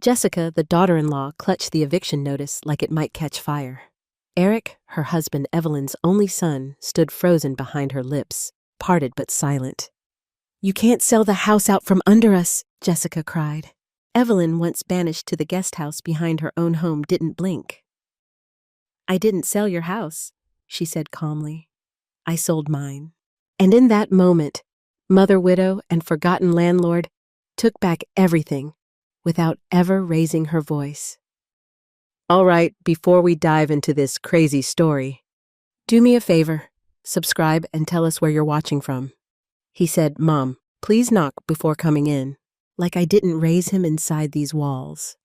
Jessica, the daughter-in-law, clutched the eviction notice like it might catch fire. Eric, her husband Evelyn's only son, stood frozen behind her lips, parted but silent. "You can't sell the house out from under us," Jessica cried. Evelyn, once banished to the guest house behind her own home, didn't blink. "I didn't sell your house," she said calmly. "I sold mine." And in that moment, mother widow and forgotten landlord took back everything without ever raising her voice. "All right, before we dive into this crazy story, do me a favor, subscribe and tell us where you're watching from." He said, "Mom, please knock before coming in," like I didn't raise him inside these walls.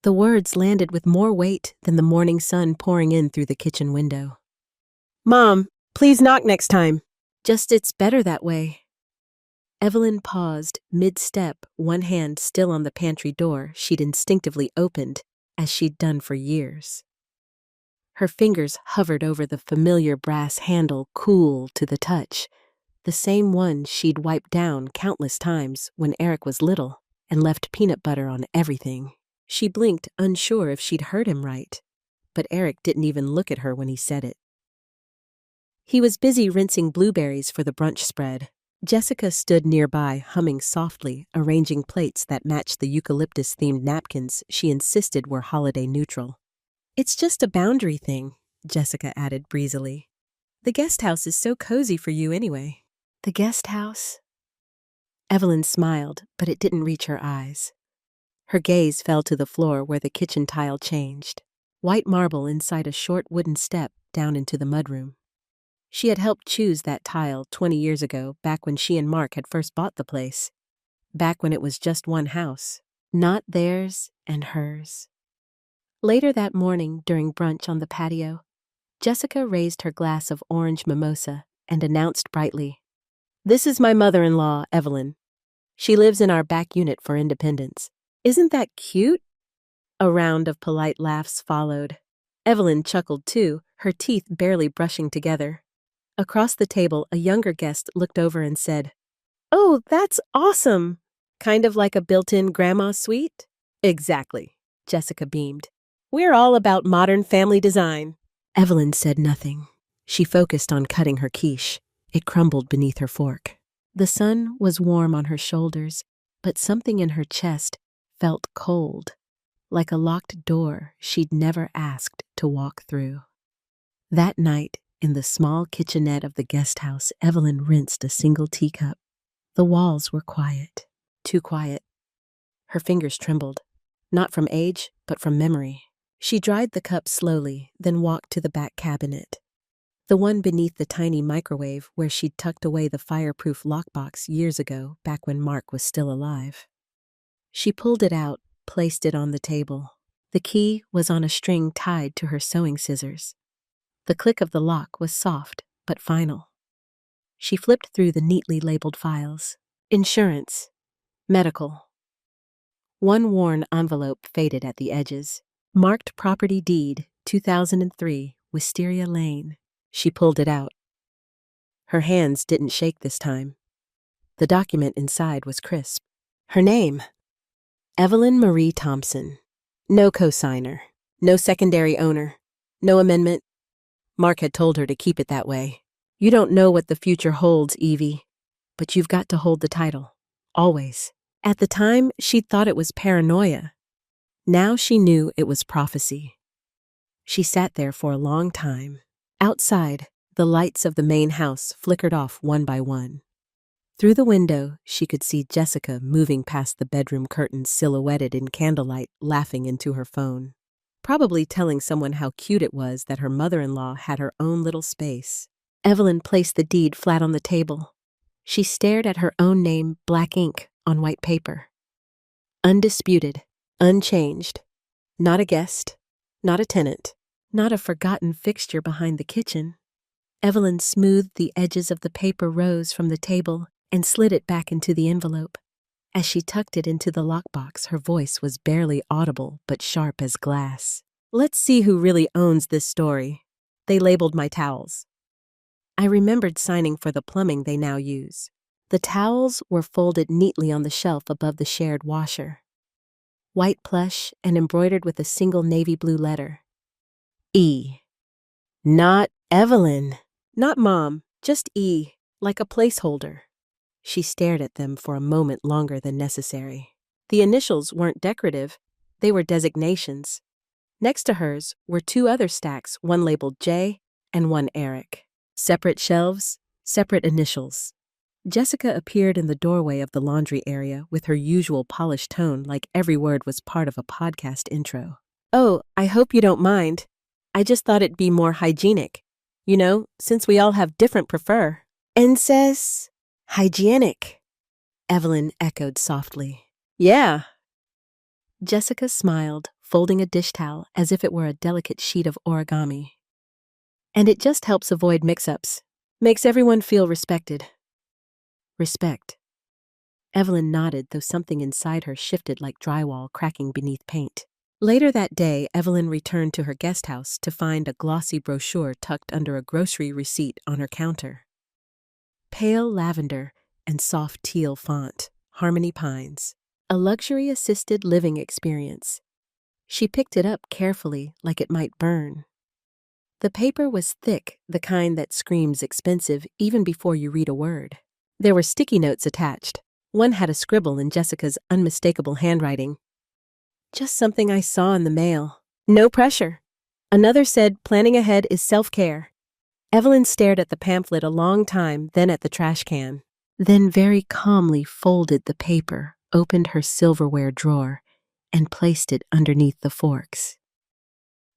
The words landed with more weight than the morning sun pouring in through the kitchen window. "Mom, please knock next time." "Just it's better that way." Evelyn paused mid-step, one hand still on the pantry door she'd instinctively opened, as she'd done for years. Her fingers hovered over the familiar brass handle, cool to the touch, the same one she'd wiped down countless times when Eric was little and left peanut butter on everything. She blinked, unsure if she'd heard him right, but Eric didn't even look at her when he said it. He was busy rinsing blueberries for the brunch spread. Jessica stood nearby, humming softly, arranging plates that matched the eucalyptus-themed napkins she insisted were holiday neutral. "It's just a boundary thing," Jessica added breezily. "The guest house is so cozy for you anyway." "The guest house?" Evelyn smiled, but it didn't reach her eyes. Her gaze fell to the floor where the kitchen tile changed, white marble inside a short wooden step down into the mudroom. She had helped choose that tile 20 years ago, back when she and Mark had first bought the place. Back when it was just one house, not theirs and hers. Later that morning, during brunch on the patio, Jessica raised her glass of orange mimosa and announced brightly, "This is my mother-in-law, Evelyn. She lives in our back unit for independence. Isn't that cute?" A round of polite laughs followed. Evelyn chuckled too, her teeth barely brushing together. Across the table, a younger guest looked over and said, "Oh, that's awesome! Kind of like a built-in grandma suite?" "Exactly," Jessica beamed. "We're all about modern family design." Evelyn said nothing. She focused on cutting her quiche. It crumbled beneath her fork. The sun was warm on her shoulders, but something in her chest felt cold, like a locked door she'd never asked to walk through. That night, in the small kitchenette of the guest house, Evelyn rinsed a single teacup. The walls were quiet, too quiet. Her fingers trembled, not from age, but from memory. She dried the cup slowly, then walked to the back cabinet, the one beneath the tiny microwave where she'd tucked away the fireproof lockbox years ago, back when Mark was still alive. She pulled it out, placed it on the table. The key was on a string tied to her sewing scissors. The click of the lock was soft, but final. She flipped through the neatly labeled files. Insurance. Medical. One worn envelope faded at the edges. Marked property deed, 2003, Wisteria Lane. She pulled it out. Her hands didn't shake this time. The document inside was crisp. Her name. Evelyn Marie Thompson. No cosigner. No secondary owner. No amendment. Mark had told her to keep it that way. "You don't know what the future holds, Evie, but you've got to hold the title. Always." At the time, she'd thought it was paranoia. Now she knew it was prophecy. She sat there for a long time. Outside, the lights of the main house flickered off one by one. Through the window, she could see Jessica moving past the bedroom curtains silhouetted in candlelight, laughing into her phone. Probably telling someone how cute it was that her mother-in-law had her own little space. Evelyn placed the deed flat on the table. She stared at her own name, black ink, on white paper. Undisputed, unchanged. Not a guest, not a tenant, not a forgotten fixture behind the kitchen. Evelyn smoothed the edges of the paper rose from the table and slid it back into the envelope. As she tucked it into the lockbox, her voice was barely audible but sharp as glass. "Let's see who really owns this story. They labeled my towels." I remembered signing for the plumbing they now use. The towels were folded neatly on the shelf above the shared washer. white plush and embroidered with a single navy blue letter. E. Not Evelyn. Not Mom, just E, like a placeholder. She stared at them for a moment longer than necessary. The initials weren't decorative, they were designations. Next to hers were two other stacks, one labeled J and one Eric. Separate shelves, separate initials. Jessica appeared in the doorway of the laundry area with her usual polished tone, like every word was part of a podcast intro. Oh, I hope you don't mind. I just thought it'd be more hygienic. You know, since we all have different prefer. And says, hygienic. Evelyn echoed softly. Yeah. Jessica smiled, folding a dish towel as if it were a delicate sheet of origami. And it just helps avoid mix-ups. Makes everyone feel respected. Respect. Evelyn nodded, though something inside her shifted like drywall cracking beneath paint. Later that day, Evelyn returned to her guest house to find a glossy brochure tucked under a grocery receipt on her counter. Pale lavender and soft teal font, Harmony Pines. A luxury-assisted living experience. She picked it up carefully, like it might burn. The paper was thick, the kind that screams expensive even before you read a word. There were sticky notes attached. One had a scribble in Jessica's unmistakable handwriting. Just something I saw in the mail. No pressure. Another said planning ahead is self-care. Evelyn stared at the pamphlet a long time, then at the trash can. Then very calmly folded the paper, opened her silverware drawer, and placed it underneath the forks.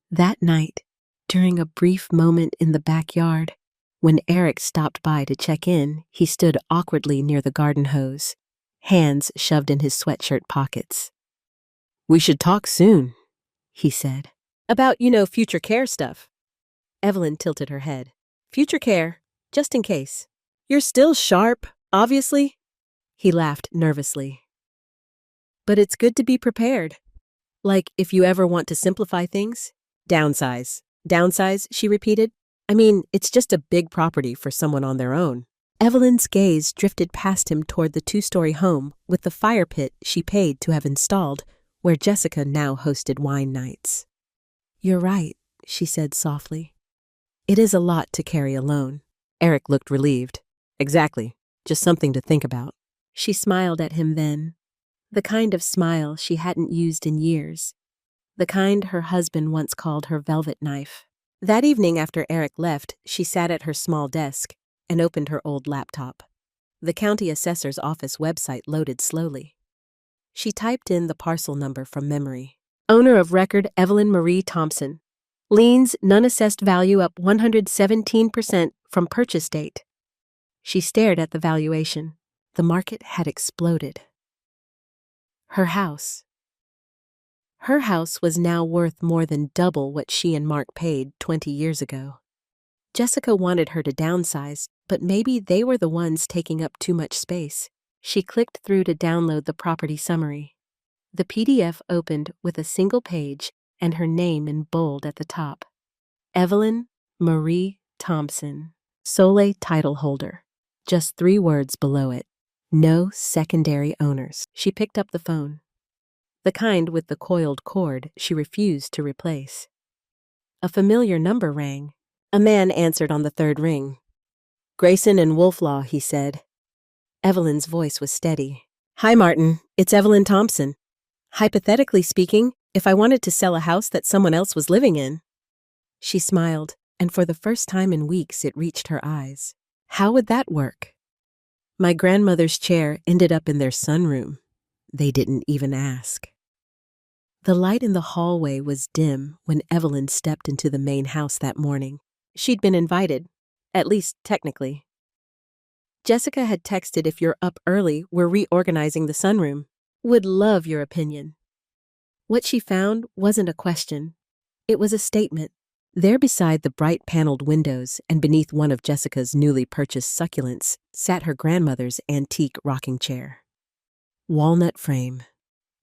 That night, during a brief moment in the backyard, when Eric stopped by to check in, he stood awkwardly near the garden hose, hands shoved in his sweatshirt pockets. We should talk soon, he said. About, future care stuff. Evelyn tilted her head. Future care, just in case. You're still sharp, obviously. He laughed nervously. But it's good to be prepared. Like if you ever want to simplify things. Downsize. Downsize, she repeated. I mean, it's just a big property for someone on their own. Evelyn's gaze drifted past him toward the two-story home with the fire pit she paid to have installed, where Jessica now hosted wine nights. You're right, she said softly. It is a lot to carry alone. Eric looked relieved. Exactly. Just something to think about. She smiled at him then. The kind of smile she hadn't used in years. The kind her husband once called her velvet knife. That evening after Eric left, she sat at her small desk and opened her old laptop. The county assessor's office website loaded slowly. She typed in the parcel number from memory. Owner of record Evelyn Marie Thompson. Liens none-assessed value up 117% from purchase date. She stared at the valuation. The market had exploded. Her house. Her house was now worth more than double what she and Mark paid 20 years ago. Jessica wanted her to downsize, but maybe they were the ones taking up too much space. She clicked through to download the property summary. The PDF opened with a single page and her name in bold at the top. Evelyn Marie Thompson, sole title holder. Just 3 words below it. No secondary owners. She picked up the phone. The kind with the coiled cord she refused to replace. A familiar number rang. A man answered on the 3rd ring. Grayson and Wolflaw, he said. Evelyn's voice was steady. Hi, Martin. It's Evelyn Thompson. Hypothetically speaking, if I wanted to sell a house that someone else was living in. She smiled, and for the first time in weeks it reached her eyes. How would that work? My grandmother's chair ended up in their sunroom. They didn't even ask. The light in the hallway was dim when Evelyn stepped into the main house that morning. She'd been invited, at least technically. Jessica had texted, if you're up early, we're reorganizing the sunroom. Would love your opinion. What she found wasn't a question. It was a statement. There beside the bright paneled windows and beneath one of Jessica's newly purchased succulents sat her grandmother's antique rocking chair. Walnut frame,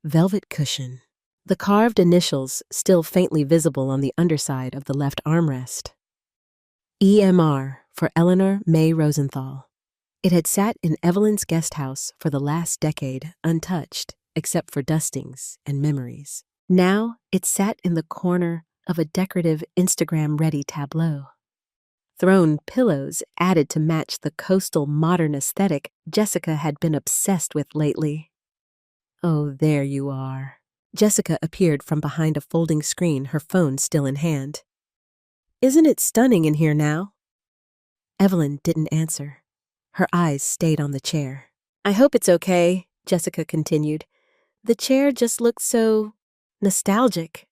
velvet cushion, the carved initials still faintly visible on the underside of the left armrest. EMR for Eleanor May Rosenthal. It had sat in Evelyn's guest house for the last decade, untouched, except for dustings and memories. Now it sat in the corner of a decorative Instagram-ready tableau. Thrown pillows added to match the coastal modern aesthetic Jessica had been obsessed with lately. "Oh, there you are." Jessica appeared from behind a folding screen, her phone still in hand. "Isn't it stunning in here now?" Evelyn didn't answer. Her eyes stayed on the chair. "I hope it's okay," Jessica continued. "The chair just looks so nostalgic.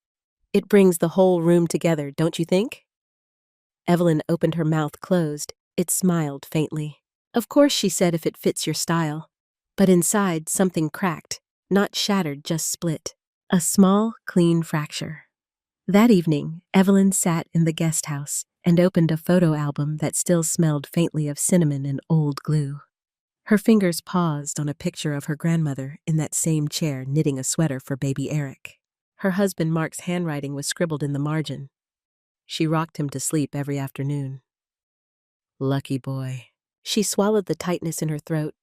It brings the whole room together, don't you think?" Evelyn opened her mouth closed. It smiled faintly. "Of course," she said, "if it fits your style." But inside, something cracked, not shattered, just split. A small, clean fracture. That evening, Evelyn sat in the guest house and opened a photo album that still smelled faintly of cinnamon and old glue. Her fingers paused on a picture of her grandmother in that same chair knitting a sweater for baby Eric. Her husband Mark's handwriting was scribbled in the margin. She rocked him to sleep every afternoon. Lucky boy. She swallowed the tightness in her throat.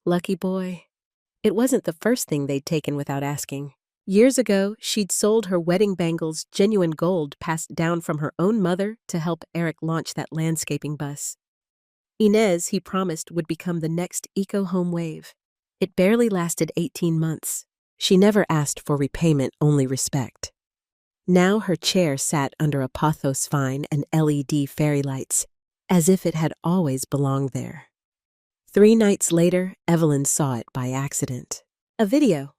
Lucky boy. It wasn't the first thing they'd taken without asking. Years ago, she'd sold her wedding bangles, genuine gold passed down from her own mother, to help Eric launch that landscaping bus. Inez, he promised, would become the next eco-home wave. It barely lasted 18 months. She never asked for repayment, only respect. Now her chair sat under a pothos vine and LED fairy lights, as if it had always belonged there. 3 nights later, Evelyn saw it by accident. A video.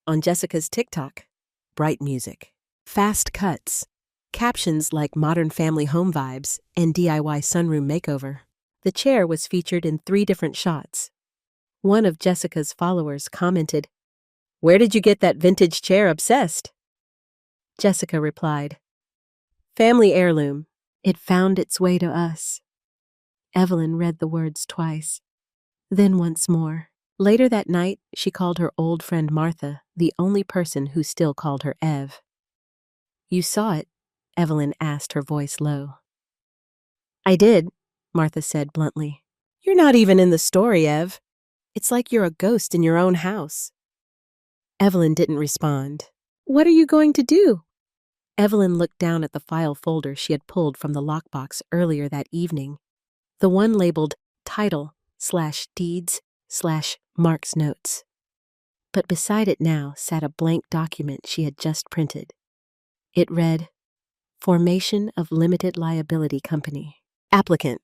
On Jessica's TikTok. Bright music. Fast cuts. Captions like "Modern Family Home Vibes" and "DIY Sunroom Makeover." The chair was featured in 3 different shots. One of Jessica's followers commented, "Where did you get that vintage chair obsessed?" Jessica replied, "Family heirloom. It found its way to us." Evelyn read the words twice, then once more. Later that night, she called her old friend Martha, the only person who still called her Ev. "You saw it?" Evelyn asked, her voice low. "I did," Martha said bluntly. "You're not even in the story, Ev. It's like you're a ghost in your own house." Evelyn didn't respond. "What are you going to do?" Evelyn looked down at the file folder she had pulled from the lockbox earlier that evening, the one labeled title/deeds/Mark's notes. But beside it now sat a blank document she had just printed. It read, "Formation of Limited Liability Company. Applicant,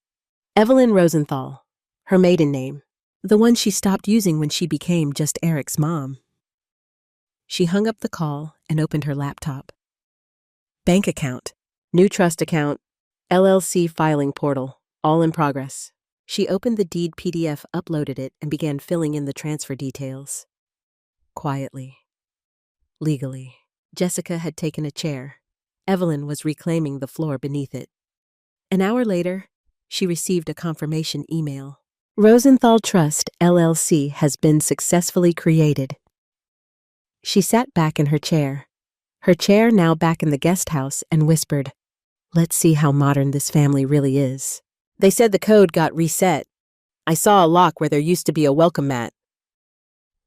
Evelyn Rosenthal, her maiden name, the one she stopped using when she became just Eric's mom." She hung up the call and opened her laptop. Bank account, new trust account, LLC filing portal, all in progress. She opened the deed PDF, uploaded it, and began filling in the transfer details. Quietly. Legally. Jessica had taken a chair. Evelyn was reclaiming the floor beneath it. An hour later, she received a confirmation email. "Rosenthal Trust, LLC has been successfully created." She sat back in her chair now back in the guest house, and whispered, "Let's see how modern this family really is." "They said the code got reset. I saw a lock where there used to be a welcome mat."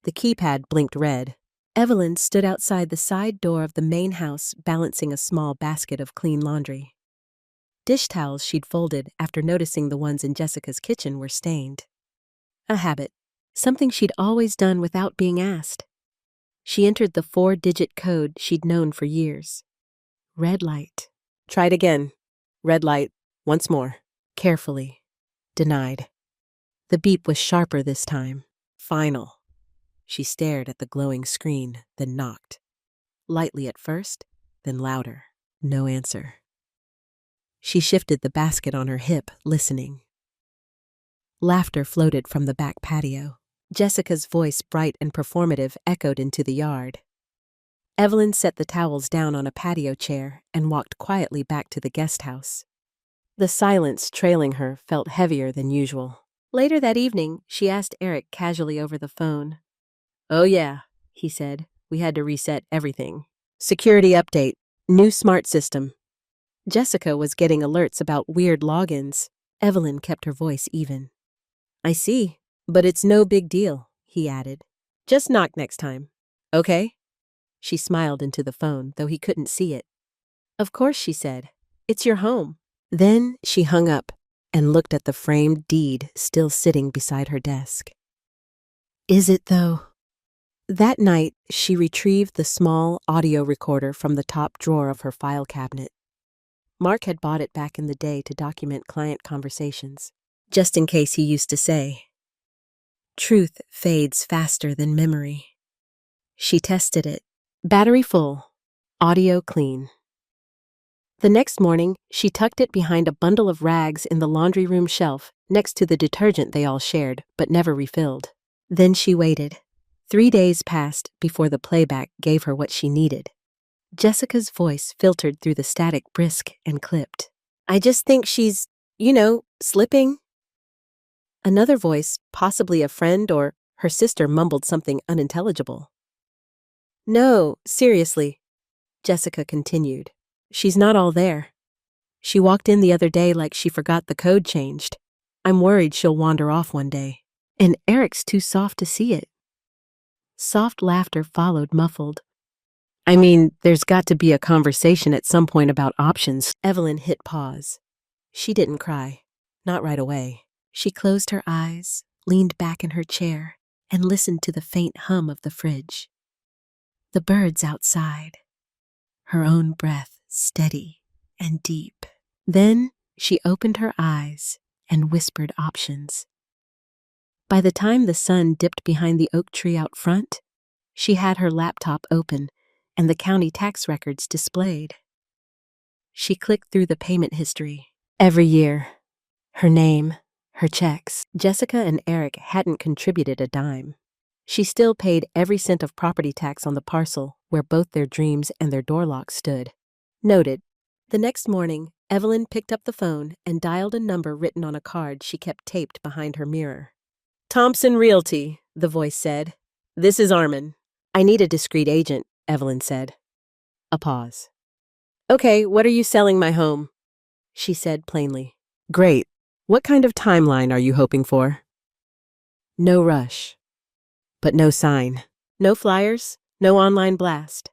The keypad blinked red. Evelyn stood outside the side door of the main house, balancing a small basket of clean laundry. Dish towels she'd folded after noticing the ones in Jessica's kitchen were stained. A habit, something she'd always done without being asked. She entered the 4-digit code she'd known for years. Red light. Tried again. Red light. Once more. Carefully. Denied. The beep was sharper this time. Final. She stared at the glowing screen, then knocked. Lightly at first, then louder. No answer. She shifted the basket on her hip, listening. Laughter floated from the back patio. Jessica's voice, bright and performative, echoed into the yard. Evelyn set the towels down on a patio chair and walked quietly back to the guest house. The silence trailing her felt heavier than usual. Later that evening, she asked Eric casually over the phone. "Oh yeah," he said. "We had to reset everything. Security update. New smart system." Jessica was getting alerts about weird logins. Evelyn kept her voice even. "I see. But it's no big deal," he added. Just knock next time. Okay? She smiled into the phone, though he couldn't see it. Of course, she said. It's your home. Then she hung up and looked at the framed deed still sitting beside her desk. Is it, though? That night, she retrieved the small audio recorder from the top drawer of her file cabinet. Mark had bought it back in the day to document client conversations, just in case he used to say, "Truth fades faster than memory." She tested it. Battery full. Audio clean. The next morning, she tucked it behind a bundle of rags in the laundry room shelf next to the detergent they all shared but never refilled. Then she waited. 3 days passed before the playback gave her what she needed. Jessica's voice filtered through the static brisk and clipped. I just think she's, slipping. Another voice, possibly a friend or her sister, mumbled something unintelligible. No, seriously, Jessica continued. She's not all there. She walked in the other day like she forgot the code changed. I'm worried she'll wander off one day. And Eric's too soft to see it. Soft laughter followed, muffled. I mean, there's got to be a conversation at some point about options. Evelyn hit pause. She didn't cry. Not right away. She closed her eyes, leaned back in her chair, and listened to the faint hum of the fridge. The birds outside. Her own breath steady and deep. Then she opened her eyes and whispered options. By the time the sun dipped behind the oak tree out front, she had her laptop open and the county tax records displayed. She clicked through the payment history. Every year. Her name, her checks. Jessica and Eric hadn't contributed a dime. She still paid every cent of property tax on the parcel where both their dreams and their door lock stood. Noted. The next morning, Evelyn picked up the phone and dialed a number written on a card she kept taped behind her mirror. Thompson Realty, the voice said. This is Armin. I need a discreet agent, Evelyn said. A pause. Okay, what are you selling my home? She said plainly. Great. What kind of timeline are you hoping for? No rush. But no sign. No flyers, no online blast.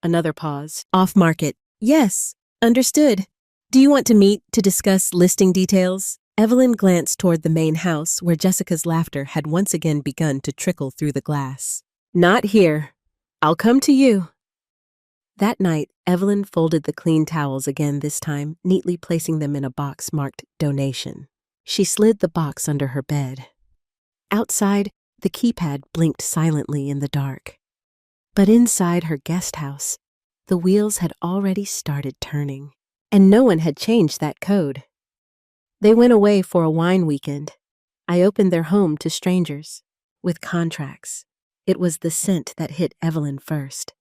Another pause. Off market. Yes, understood. Do you want to meet to discuss listing details? Evelyn glanced toward the main house where Jessica's laughter had once again begun to trickle through the glass. Not here. I'll come to you. That night, Evelyn folded the clean towels again, this time neatly placing them in a box marked donation. She slid the box under her bed. Outside, the keypad blinked silently in the dark. But inside her guest house, the wheels had already started turning, and no one had changed that code. They went away for a wine weekend. I opened their home to strangers, with contracts. It was the scent that hit Evelyn first.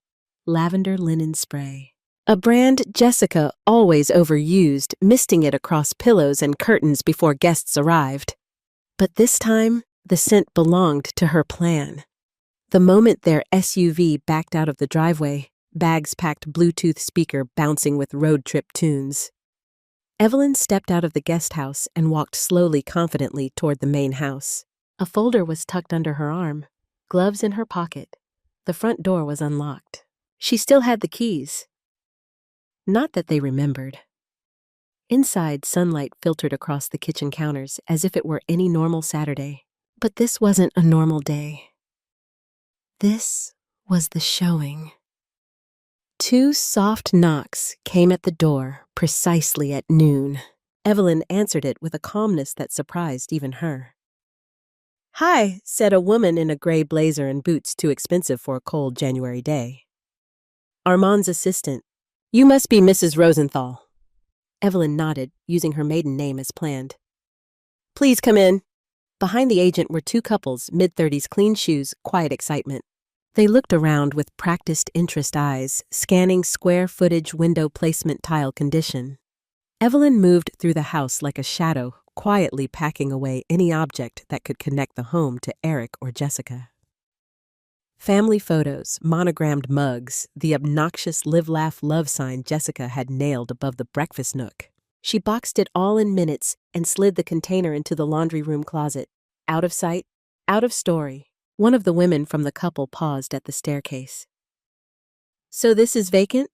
Lavender linen spray. A brand Jessica always overused, misting it across pillows and curtains before guests arrived. But this time, the scent belonged to her plan. The moment their SUV backed out of the driveway, bags packed Bluetooth speaker bouncing with road trip tunes. Evelyn stepped out of the guest house and walked slowly, confidently toward the main house. A folder was tucked under her arm, gloves in her pocket. The front door was unlocked. She still had the keys. Not that they remembered. Inside, sunlight filtered across the kitchen counters as if it were any normal Saturday. But this wasn't a normal day. This was the showing. 2 soft knocks came at the door precisely at noon. Evelyn answered it with a calmness that surprised even her. Hi, said a woman in a gray blazer and boots too expensive for a cold January day. Armand's assistant. You must be Mrs. Rosenthal. Evelyn nodded, using her maiden name as planned. Please come in. Behind the agent were 2 couples, mid-30s, clean shoes, quiet excitement. They looked around with practiced interest eyes, scanning square footage, window placement, tile condition. Evelyn moved through the house like a shadow, quietly packing away any object that could connect the home to Eric or Jessica. Family photos, monogrammed mugs, the obnoxious live, laugh, love sign Jessica had nailed above the breakfast nook. She boxed it all in minutes and slid the container into the laundry room closet. Out of sight, out of story. One of the women from the couple paused at the staircase. "So this is vacant?"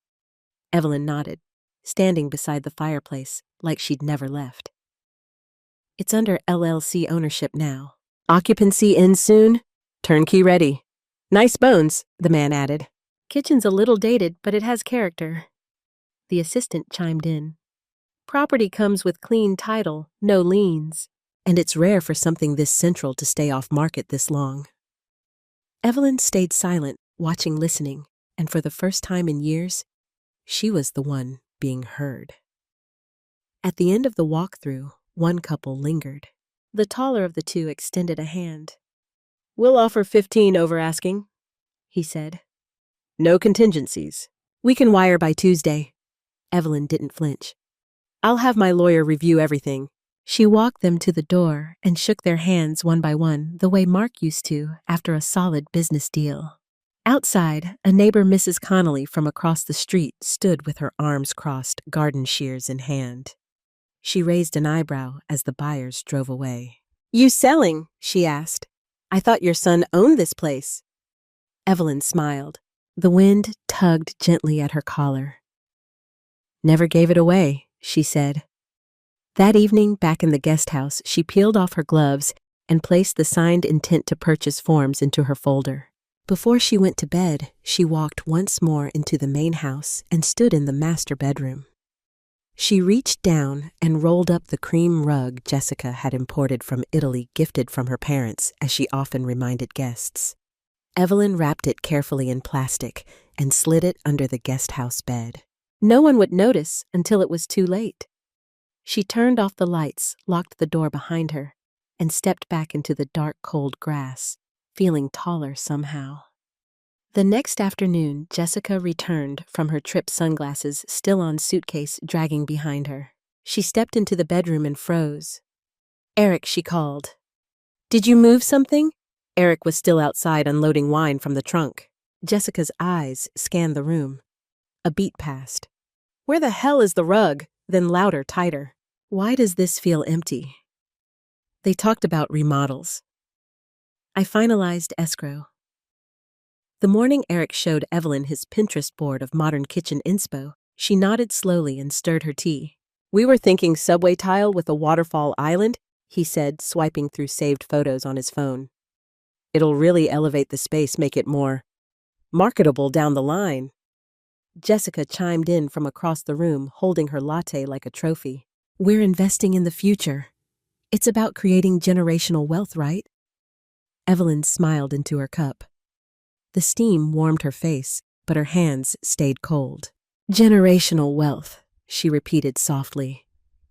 Evelyn nodded, standing beside the fireplace like she'd never left. "It's under LLC ownership now. Occupancy ends soon. Turnkey ready. Nice bones," the man added. "Kitchen's a little dated, but it has character." The assistant chimed in. "Property comes with clean title, no liens, and it's rare for something this central to stay off market this long." Evelyn stayed silent, listening, and for the first time in years, she was the one being heard. At the end of the walkthrough, one couple lingered. The taller of the two extended a hand. "We'll offer 15 over asking," he said. "No contingencies. We can wire by Tuesday." Evelyn didn't flinch. "I'll have my lawyer review everything." She walked them to the door and shook their hands one by one the way Mark used to after a solid business deal. Outside, a neighbor, Mrs. Connolly, from across the street, stood with her arms crossed, garden shears in hand. She raised an eyebrow as the buyers drove away. "You selling?" she asked. "I thought your son owned this place." Evelyn smiled. The wind tugged gently at her collar. "Never gave it away," she said. That evening, back in the guest house, she peeled off her gloves and placed the signed intent to purchase forms into her folder. Before she went to bed, she walked once more into the main house and stood in the master bedroom. She reached down and rolled up the cream rug Jessica had imported from Italy, gifted from her parents, as she often reminded guests. Evelyn wrapped it carefully in plastic and slid it under the guest house bed. No one would notice until it was too late. She turned off the lights, locked the door behind her, and stepped back into the dark, cold grass, feeling taller somehow. The next afternoon, Jessica returned from her trip, sunglasses still on suitcase dragging behind her. She stepped into the bedroom and froze. "Eric," she called. "Did you move something?" Eric was still outside unloading wine from the trunk. Jessica's eyes scanned the room. A beat passed. "Where the hell is the rug?" Then louder, tighter. "Why does this feel empty?" They talked about remodels. "I finalized escrow." The morning Eric showed Evelyn his Pinterest board of modern kitchen inspo, she nodded slowly and stirred her tea. "We were thinking subway tile with a waterfall island," he said, swiping through saved photos on his phone. "It'll really elevate the space, make it more marketable down the line." Jessica chimed in from across the room, holding her latte like a trophy. "We're investing in the future. It's about creating generational wealth, right?" Evelyn smiled into her cup. The steam warmed her face, but her hands stayed cold. "Generational wealth," she repeated softly.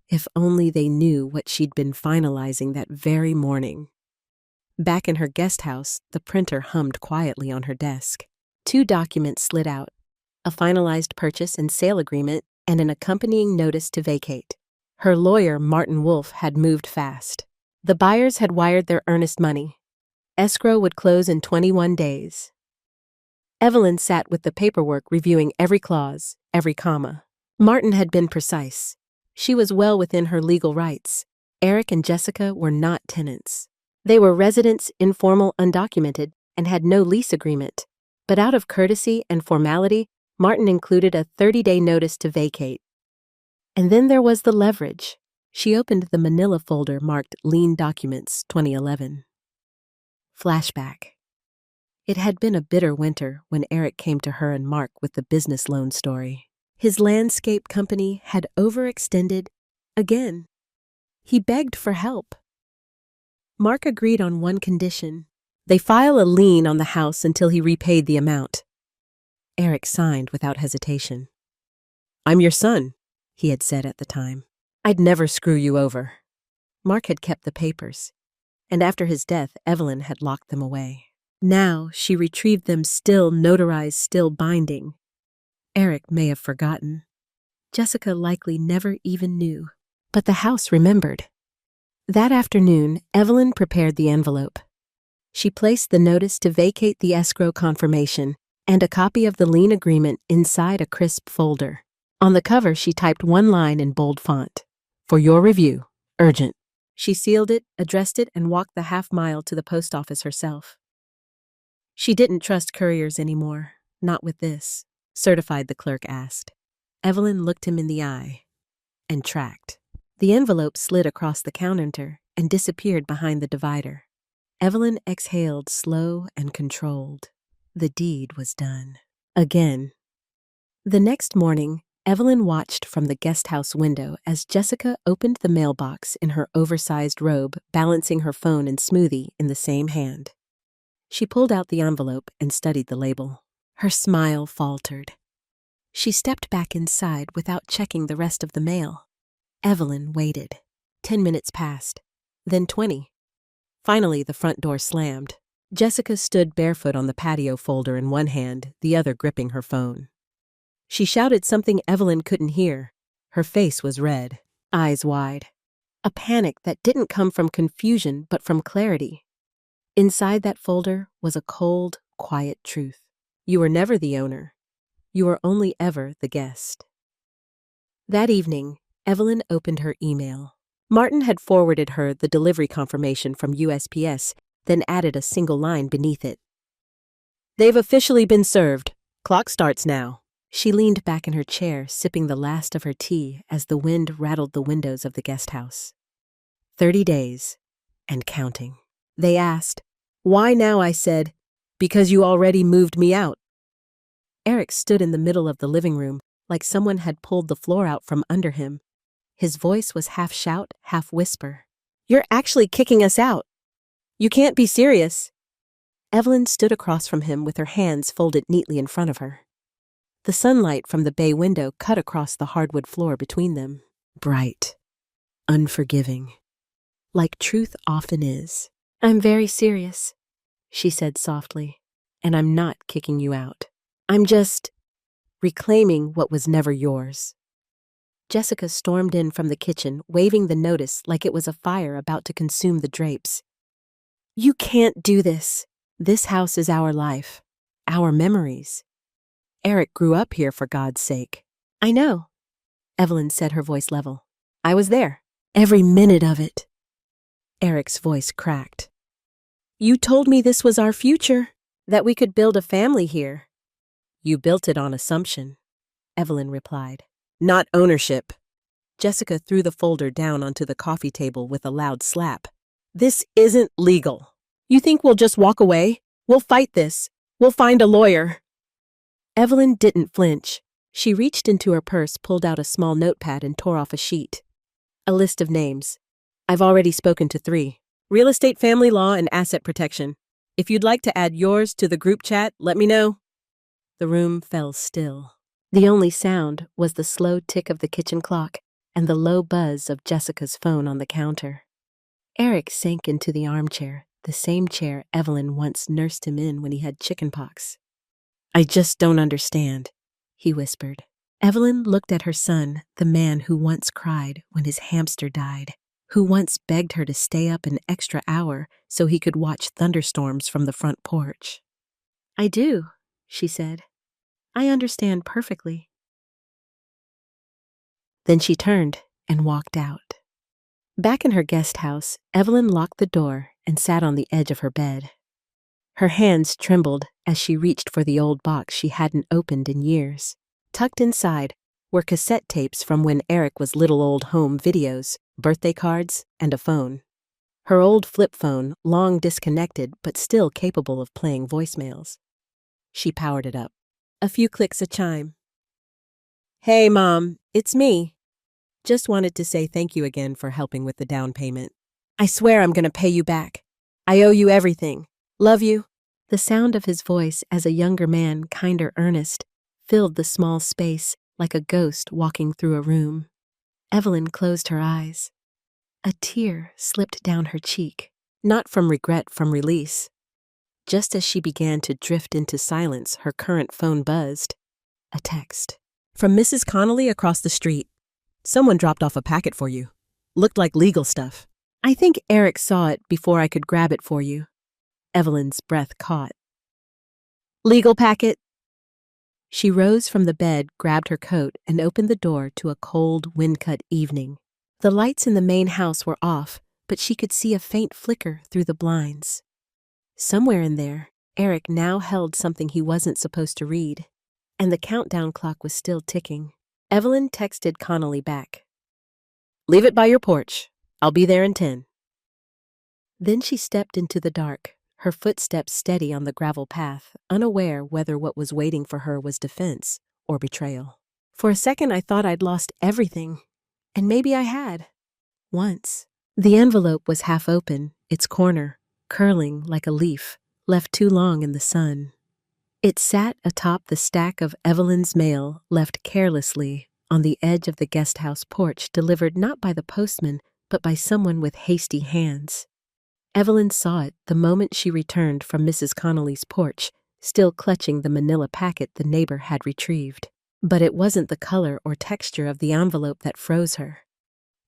If only they knew what she'd been finalizing that very morning. Back in her guest house, the printer hummed quietly on her desk. 2 documents slid out: a finalized purchase and sale agreement and an accompanying notice to vacate. Her lawyer, Martin Wolf, had moved fast. The buyers had wired their earnest money. Escrow would close in 21 days. Evelyn sat with the paperwork, reviewing every clause, every comma. Martin had been precise. She was well within her legal rights. Eric and Jessica were not tenants. They were residents, informal, undocumented, and had no lease agreement. But out of courtesy and formality, Martin included a 30-day notice to vacate. And then there was the leverage. She opened the manila folder marked Lien Documents 2011. Flashback. It had been a bitter winter when Eric came to her and Mark with the business loan story. His landscape company had overextended again. He begged for help. Mark agreed on one condition: they file a lien on the house until he repaid the amount. Eric signed without hesitation. "I'm your son," he had said at the time. "I'd never screw you over." Mark had kept the papers, and after his death, Evelyn had locked them away. Now she retrieved them, still notarized, still binding. Eric may have forgotten. Jessica likely never even knew. But the house remembered. That afternoon, Evelyn prepared the envelope. She placed the notice to vacate the escrow confirmation and a copy of the lien agreement inside a crisp folder. On the cover, she typed one line in bold font: "For your review, urgent." She sealed it, addressed it, and walked the half-mile to the post office herself. She didn't trust couriers anymore, not with this, certified the clerk asked. Evelyn looked him in the eye and tracked. The envelope slid across the counter and disappeared behind the divider. Evelyn exhaled slow and controlled. The deed was done. Again. The next morning, Evelyn watched from the guesthouse window as Jessica opened the mailbox in her oversized robe, balancing her phone and smoothie in the same hand. She pulled out the envelope and studied the label. Her smile faltered. She stepped back inside without checking the rest of the mail. Evelyn waited. 10 minutes passed, then 20. Finally, the front door slammed. Jessica stood barefoot on the patio, folder in one hand, the other gripping her phone. She shouted something Evelyn couldn't hear. Her face was red, eyes wide. A panic that didn't come from confusion but from clarity. Inside that folder was a cold, quiet truth. You were never the owner. You were only ever the guest. That evening, Evelyn opened her email. Martin had forwarded her the delivery confirmation from USPS, then added a single line beneath it. "They've officially been served. Clock starts now." She leaned back in her chair, sipping the last of her tea as the wind rattled the windows of the guest house. 30 days, and counting. They asked, "Why now?" I said, "Because you already moved me out." Eric stood in the middle of the living room, like someone had pulled the floor out from under him. His voice was half shout, half whisper. "You're actually kicking us out. You can't be serious." Evelyn stood across from him with her hands folded neatly in front of her. The sunlight from the bay window cut across the hardwood floor between them, bright, unforgiving, like truth often is. "I'm very serious," she said softly, "and I'm not kicking you out. I'm just reclaiming what was never yours." Jessica stormed in from the kitchen, waving the notice like it was a fire about to consume the drapes. "You can't do this. This house is our life, our memories. Eric grew up here, for God's sake." "I know," Evelyn said, her voice level. "I was there. Every minute of it." Eric's voice cracked. "You told me this was our future, that we could build a family here." "You built it on assumption," Evelyn replied. "Not ownership." Jessica threw the folder down onto the coffee table with a loud slap. "This isn't legal. You think we'll just walk away? We'll fight this. We'll find a lawyer." Evelyn didn't flinch. She reached into her purse, pulled out a small notepad, and tore off a sheet. A list of names. "I've already spoken to 3. Real estate, family law, and asset protection. If you'd like to add yours to the group chat, let me know." The room fell still. The only sound was the slow tick of the kitchen clock and the low buzz of Jessica's phone on the counter. Eric sank into the armchair, the same chair Evelyn once nursed him in when he had chickenpox. "I just don't understand," he whispered. Evelyn looked at her son, the man who once cried when his hamster died, who once begged her to stay up an extra hour so he could watch thunderstorms from the front porch. "I do," she said. "I understand perfectly." Then she turned and walked out. Back in her guest house, Evelyn locked the door and sat on the edge of her bed. Her hands trembled as she reached for the old box she hadn't opened in years. Tucked inside were cassette tapes from when Eric was little old home videos, birthday cards, and a phone. Her old flip phone, long disconnected but still capable of playing voicemails. She powered it up. A few clicks, a chime. "Hey, Mom, it's me. Just wanted to say thank you again for helping with the down payment. I swear I'm going to pay you back. I owe you everything. Love you." The sound of his voice as a younger man, kinder earnest, filled the small space like a ghost walking through a room. Evelyn closed her eyes. A tear slipped down her cheek, not from regret, from release. Just as she began to drift into silence, her current phone buzzed. A text. "From Mrs. Connolly across the street. Someone dropped off a packet for you. Looked like legal stuff. I think Eric saw it before I could grab it for you." Evelyn's breath caught. "Legal packet?" She rose from the bed, grabbed her coat, and opened the door to a cold, wind-cut evening. The lights in the main house were off, but she could see a faint flicker through the blinds. Somewhere in there, Eric now held something he wasn't supposed to read, and the countdown clock was still ticking. Evelyn texted Connolly back. "Leave it by your porch. I'll be there in 10. Then she stepped into the dark, her footsteps steady on the gravel path, unaware whether what was waiting for her was defense or betrayal. For a second I thought I'd lost everything, and maybe I had. Once. The envelope was half open, its corner, curling like a leaf, left too long in the sun. It sat atop the stack of Evelyn's mail left carelessly on the edge of the Guesthouse porch, delivered not by the postman, but by someone with hasty hands. Evelyn saw it the moment she returned from Mrs. Connolly's porch, still clutching the manila packet the neighbor had retrieved. But it wasn't the color or texture of the envelope that froze her.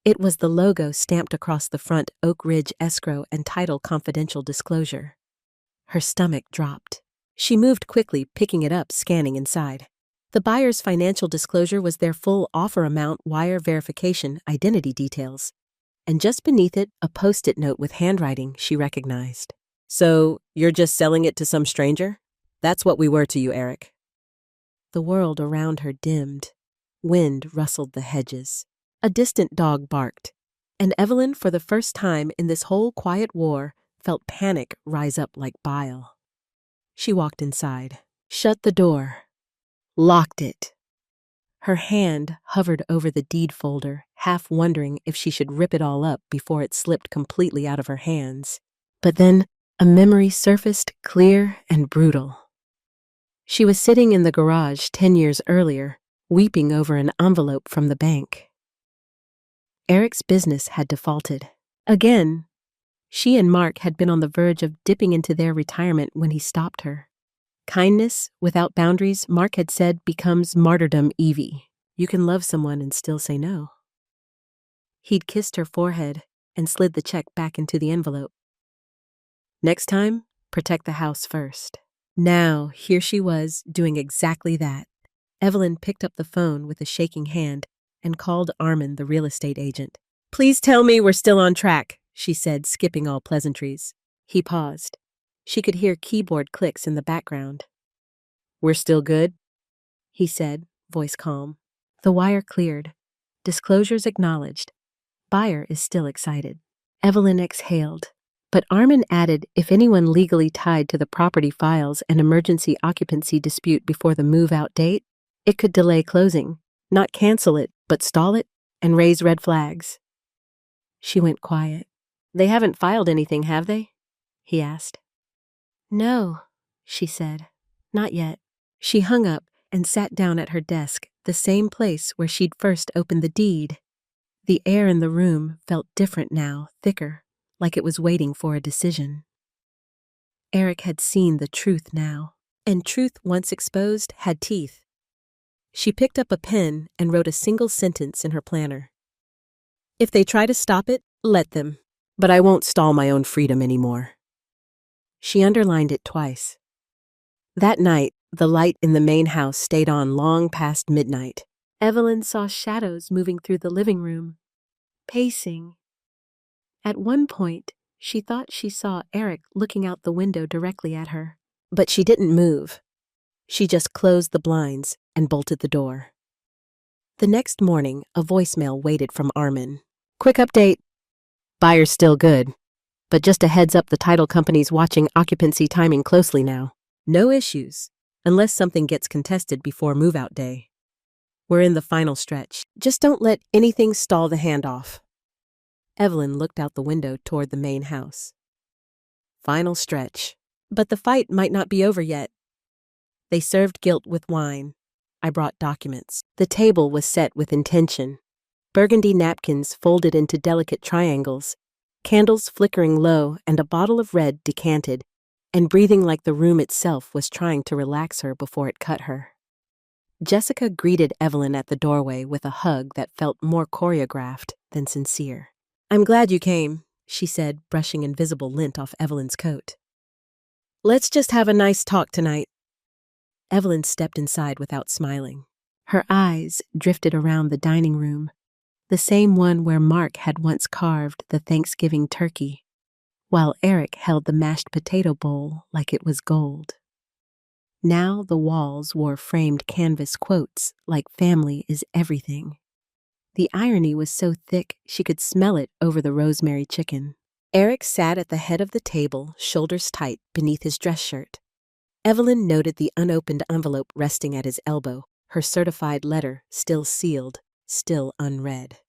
It was the logo stamped across the front: Oak Ridge Escrow and Title Confidential Disclosure. Her stomach dropped. She moved quickly, picking it up, scanning inside. The buyer's financial disclosure was their full offer amount, wire verification, identity details. And just beneath it, a post-it note with handwriting she recognized. "So, you're just selling it to some stranger? That's what we were to you, Eric." The world around her dimmed. Wind rustled the hedges. A distant dog barked. And Evelyn, for the first time in this whole quiet war, felt panic rise up like bile. She walked inside, shut the door, locked it. Her hand hovered over the deed folder, half wondering if she should rip it all up before it slipped completely out of her hands. But then a memory surfaced, clear and brutal. She was sitting in the garage 10 years earlier, weeping over an envelope from the bank. Eric's business had defaulted. Again. She and Mark had been on the verge of dipping into their retirement when he stopped her. Kindness, without boundaries, Mark had said, becomes martyrdom, Evie. You can love someone and still say no. He'd kissed her forehead and slid the check back into the envelope. Next time, protect the house first. Now, here she was, doing exactly that. Evelyn picked up the phone with a shaking hand and called Armin, the real estate agent. "Please tell me we're still on track," she said, skipping all pleasantries. He paused. She could hear keyboard clicks in the background. "We're still good?" he said, voice calm. The wire cleared. Disclosures acknowledged. Buyer is still excited. Evelyn exhaled. But Armin added, if anyone legally tied to the property files an emergency occupancy dispute before the move-out date, it could delay closing, not cancel it, but stall it and raise red flags. She went quiet. "They haven't filed anything, have they?" he asked. "No," she said. "Not yet." She hung up and sat down at her desk, the same place where she'd first opened the deed. The air in the room felt different now, thicker, like it was waiting for a decision. Eric had seen the truth now, and truth once exposed had teeth. She picked up a pen and wrote a single sentence in her planner. "If they try to stop it, let them. But I won't stall my own freedom anymore." She underlined it twice. That night, the light in the main house stayed on long past midnight. Evelyn saw shadows moving through the living room, pacing. At one point, she thought she saw Eric looking out the window directly at her. But she didn't move. She just closed the blinds and bolted the door. The next morning, a voicemail waited from Armin. "Quick update. Buyer's still good. But just a heads up, the title company's watching occupancy timing closely now. No issues, unless something gets contested before move-out day. We're in the final stretch. Just don't let anything stall the handoff." Evelyn looked out the window toward the main house. Final stretch. But the fight might not be over yet. They served guilt with wine. I brought documents. The table was set with intention. Burgundy napkins folded into delicate triangles, candles flickering low, and a bottle of red decanted, and breathing like the room itself was trying to relax her before it cut her. Jessica greeted Evelyn at the doorway with a hug that felt more choreographed than sincere. "I'm glad you came," she said, brushing invisible lint off Evelyn's coat. "Let's just have a nice talk tonight." Evelyn stepped inside without smiling. Her eyes drifted around the dining room, the same one where Mark had once carved the Thanksgiving turkey. while Eric held the mashed potato bowl like it was gold. Now the walls wore framed canvas quotes like "family is everything." The irony was so thick she could smell it over the rosemary chicken. Eric sat at the head of the table, shoulders tight beneath his dress shirt. Evelyn noted the unopened envelope resting at his elbow, her certified letter still sealed, still unread.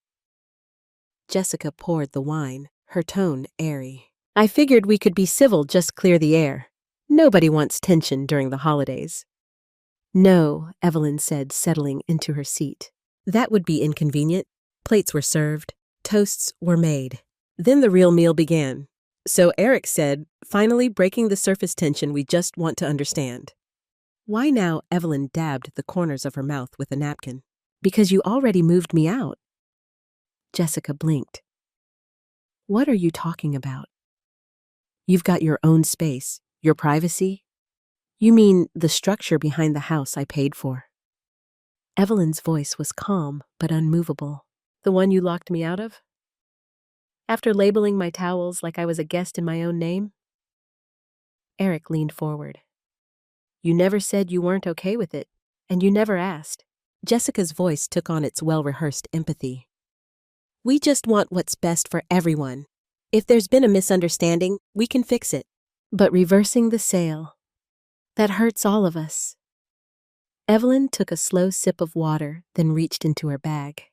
Jessica poured the wine, her tone airy. "I figured we could be civil, just clear the air. Nobody wants tension during the holidays." "No," Evelyn said, settling into her seat. "That would be inconvenient." Plates were served, toasts were made. Then the real meal began. "So," Eric said, finally breaking the surface tension we just want to understand. "Why now?" Evelyn dabbed the corners of her mouth with a napkin. "Because you already moved me out." Jessica blinked. "What are you talking about?" "You've got your own space, your privacy." "You mean the structure behind the house I paid for?" Evelyn's voice was calm but unmovable. "The one you locked me out of? After labeling my towels like I was a guest in my own name?" Eric leaned forward. "You never said you weren't okay with it, and you never asked." Jessica's voice took on its well-rehearsed empathy. "We just want what's best for everyone. If there's been a misunderstanding, we can fix it. But reversing the sale, that hurts all of us." Evelyn took a slow sip of water, then reached into her bag.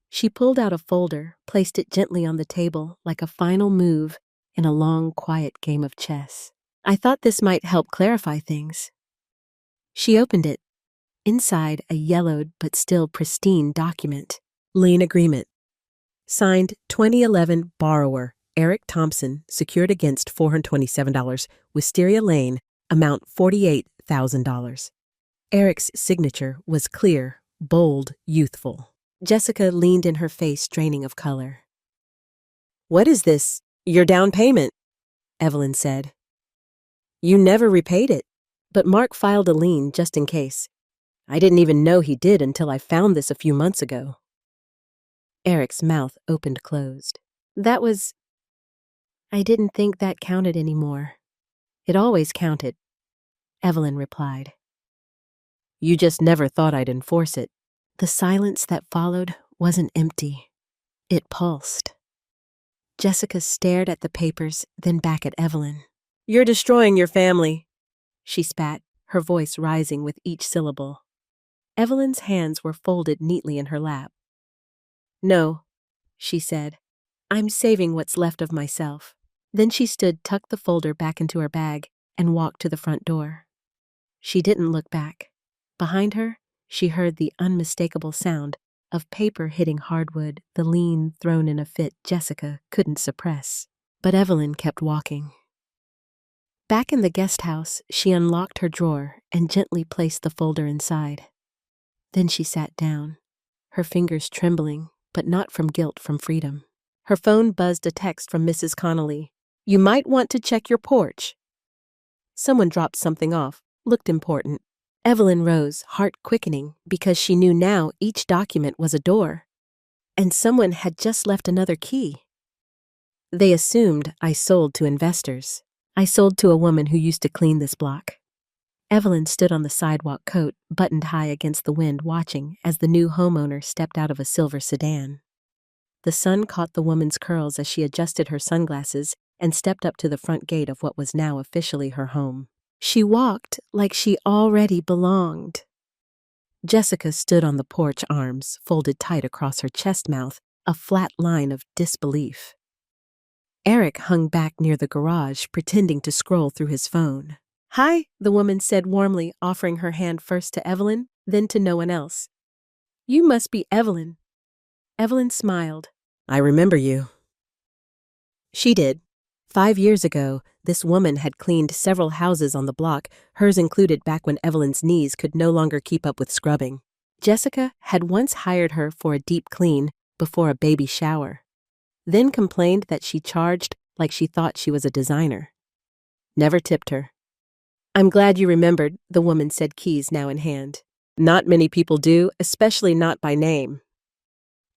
She pulled out a folder, placed it gently on the table like a final move in a long, quiet game of chess. "I thought this might help clarify things." She opened it. Inside, a yellowed but still pristine document. Lien agreement. Signed 2011 borrower Eric Thompson, secured against $427, Wisteria Lane, amount $48,000. Eric's signature was clear, bold, youthful. Jessica leaned in her face, draining of color. "What is this? Your down payment," Evelyn said. "You never repaid it." "But Mark filed a lien just in case. I didn't even know he did until I found this a few months ago." Eric's mouth opened closed. "I didn't think that counted anymore." "It always counted," Evelyn replied. "You just never thought I'd enforce it." The silence that followed wasn't empty. It pulsed. Jessica stared at the papers, then back at Evelyn. "You're destroying your family," she spat, her voice rising with each syllable. Evelyn's hands were folded neatly in her lap. "No," she said. "I'm saving what's left of myself." Then she tucked the folder back into her bag, and walked to the front door. She didn't look back. Behind her, she heard the unmistakable sound of paper hitting hardwood, the lien thrown in a fit Jessica couldn't suppress. But Evelyn kept walking. Back in the guest house, she unlocked her drawer and gently placed the folder inside. Then she sat down, her fingers trembling, but not from guilt, from freedom. Her phone buzzed a text from Mrs. Connolly. "You might want to check your porch." Someone dropped something off, looked important. Evelyn rose, heart quickening, because she knew now each document was a door. And someone had just left another key. "They assumed I sold to investors. I sold to a woman who used to clean this block." Evelyn stood on the sidewalk, coat buttoned high against the wind, watching as the new homeowner stepped out of a silver sedan. The sun caught the woman's curls as she adjusted her sunglasses and stepped up to the front gate of what was now officially her home. She walked like she already belonged. Jessica stood on the porch, arms folded tight across her chest, mouth a flat line of disbelief. Eric hung back near the garage, pretending to scroll through his phone. "Hi," the woman said warmly, offering her hand first to Evelyn, then to no one else. "You must be Evelyn." Evelyn smiled. "I remember you." She did. 5 years ago, this woman had cleaned several houses on the block, hers included, back when Evelyn's knees could no longer keep up with scrubbing. Jessica had once hired her for a deep clean before a baby shower, then complained that she charged like she thought she was a designer. Never tipped her. "I'm glad you remembered," the woman said, keys now in hand. "Not many people do, especially not by name."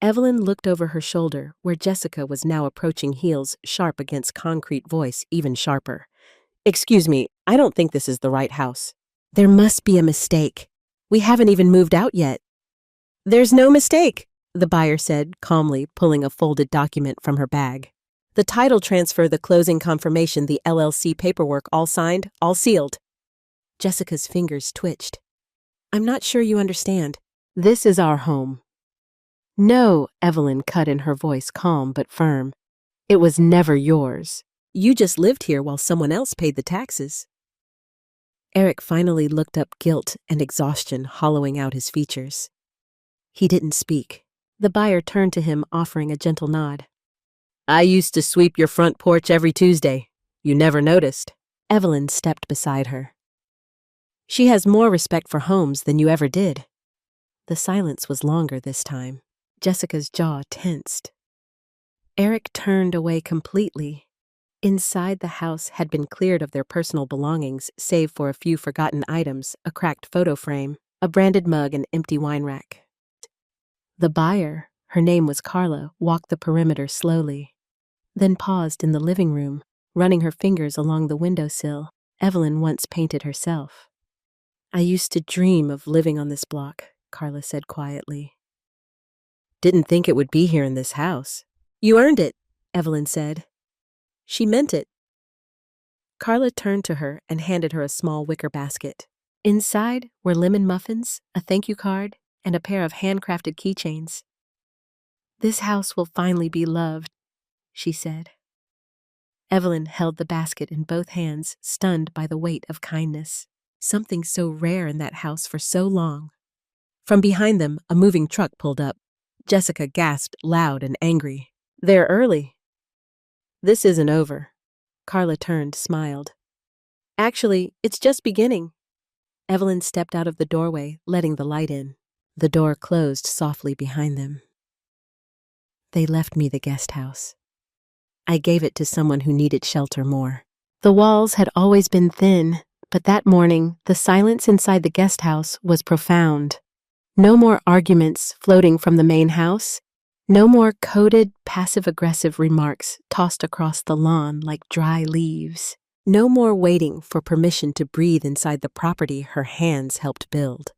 Evelyn looked over her shoulder, where Jessica was now approaching, heels sharp against concrete, voice even sharper. "Excuse me, I don't think this is the right house." "There must be a mistake. We haven't even moved out yet." "There's no mistake," the buyer said, calmly pulling a folded document from her bag. "The title transfer, the closing confirmation, the LLC paperwork, all signed, all sealed." Jessica's fingers twitched. "I'm not sure you understand. This is our home." "No," Evelyn cut in, her voice calm but firm. "It was never yours. You just lived here while someone else paid the taxes." Eric finally looked up, guilt and exhaustion hollowing out his features. He didn't speak. The buyer turned to him, offering a gentle nod. "I used to sweep your front porch every Tuesday. You never noticed." Evelyn stepped beside her. "She has more respect for homes than you ever did." The silence was longer this time. Jessica's jaw tensed. Eric turned away completely. Inside, the house had been cleared of their personal belongings, save for a few forgotten items, a cracked photo frame, a branded mug, and empty wine rack. The buyer, her name was Carla, walked the perimeter slowly, then paused in the living room, running her fingers along the windowsill Evelyn once painted herself. "I used to dream of living on this block," Carla said quietly. "Didn't think it would be here in this house." "You earned it," Evelyn said. She meant it. Carla turned to her and handed her a small wicker basket. Inside were lemon muffins, a thank you card, and a pair of handcrafted keychains. "This house will finally be loved," she said. Evelyn held the basket in both hands, stunned by the weight of kindness. Something so rare in that house for so long. From behind them, a moving truck pulled up. Jessica gasped, loud and angry. "They're early." "This isn't over." Carla turned, smiled. "Actually, it's just beginning." Evelyn stepped out of the doorway, letting the light in. The door closed softly behind them. "They left me the guest house. I gave it to someone who needed shelter more." The walls had always been thin, but that morning, the silence inside the guest house was profound. No more arguments floating from the main house. No more coded, passive-aggressive remarks tossed across the lawn like dry leaves. No more waiting for permission to breathe inside the property her hands helped build.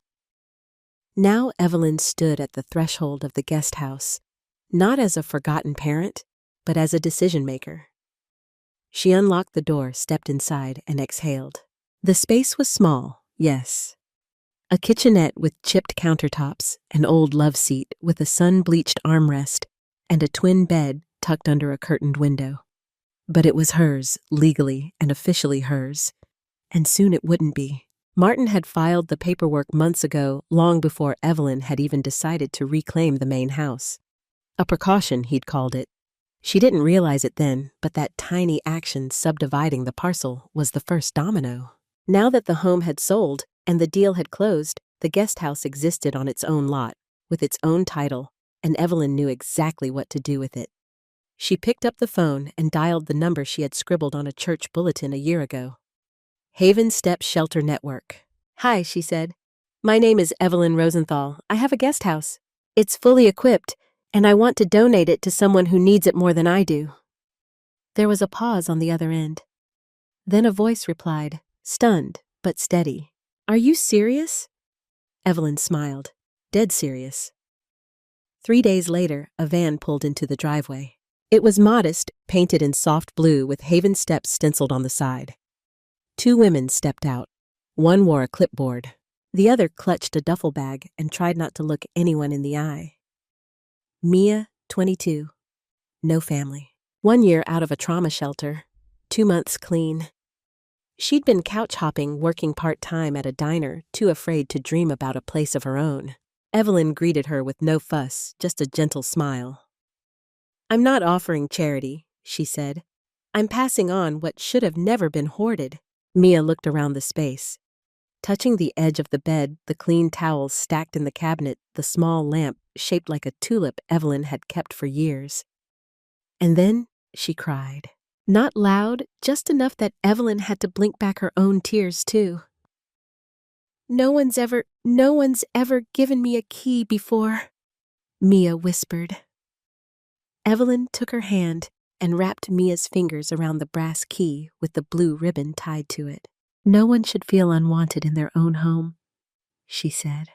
Now Evelyn stood at the threshold of the guest house, not as a forgotten parent, but as a decision-maker. She unlocked the door, stepped inside, and exhaled. The space was small, yes. A kitchenette with chipped countertops, an old love seat with a sun-bleached armrest, and a twin bed tucked under a curtained window. But it was hers, legally and officially hers. And soon it wouldn't be. Martin had filed the paperwork months ago, long before Evelyn had even decided to reclaim the main house. A precaution, he'd called it. She didn't realize it then, but that tiny action subdividing the parcel was the first domino. Now that the home had sold, and the deal had closed, the guest house existed on its own lot, with its own title, and Evelyn knew exactly what to do with it. She picked up the phone and dialed the number she had scribbled on a church bulletin a year ago. Haven Step Shelter Network. "Hi," she said. "My name is Evelyn Rosenthal. I have a guest house. It's fully equipped, and I want to donate it to someone who needs it more than I do." There was a pause on the other end. Then a voice replied, stunned but steady. "Are you serious?" Evelyn smiled. Dead serious. 3 days later, a van pulled into the driveway. It was modest, painted in soft blue with Haven Steps stenciled on the side. 2 women stepped out. One wore a clipboard. The other clutched a duffel bag and tried not to look anyone in the eye. Mia, 22. No family. 1 year out of a trauma shelter. 2 months clean. She'd been couch hopping, working part-time at a diner, too afraid to dream about a place of her own. Evelyn greeted her with no fuss, just a gentle smile. "I'm not offering charity," she said. "I'm passing on what should have never been hoarded." Mia looked around the space. Touching the edge of the bed, the clean towels stacked in the cabinet, the small lamp shaped like a tulip Evelyn had kept for years. And then she cried. Not loud, just enough that Evelyn had to blink back her own tears, too. No one's ever given me a key before," Mia whispered. Evelyn took her hand and wrapped Mia's fingers around the brass key with the blue ribbon tied to it. No one should feel unwanted in their own home, she said.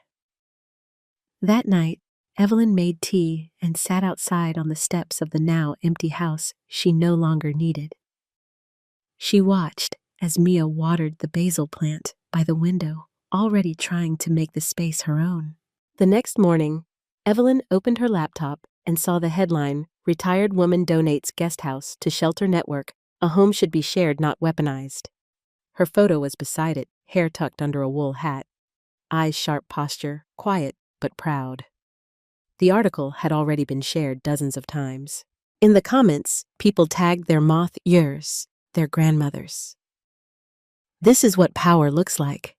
That night, Evelyn made tea and sat outside on the steps of the now empty house she no longer needed. She watched as Mia watered the basil plant by the window, already trying to make the space her own. The next morning, Evelyn opened her laptop and saw the headline, "Retired Woman Donates Guesthouse to Shelter Network. A Home Should Be Shared, Not Weaponized." Her photo was beside it, hair tucked under a wool hat. Eyes sharp posture, quiet but proud. The article had already been shared dozens of times. In the comments, people tagged their moth years, their grandmothers. This is what power looks like.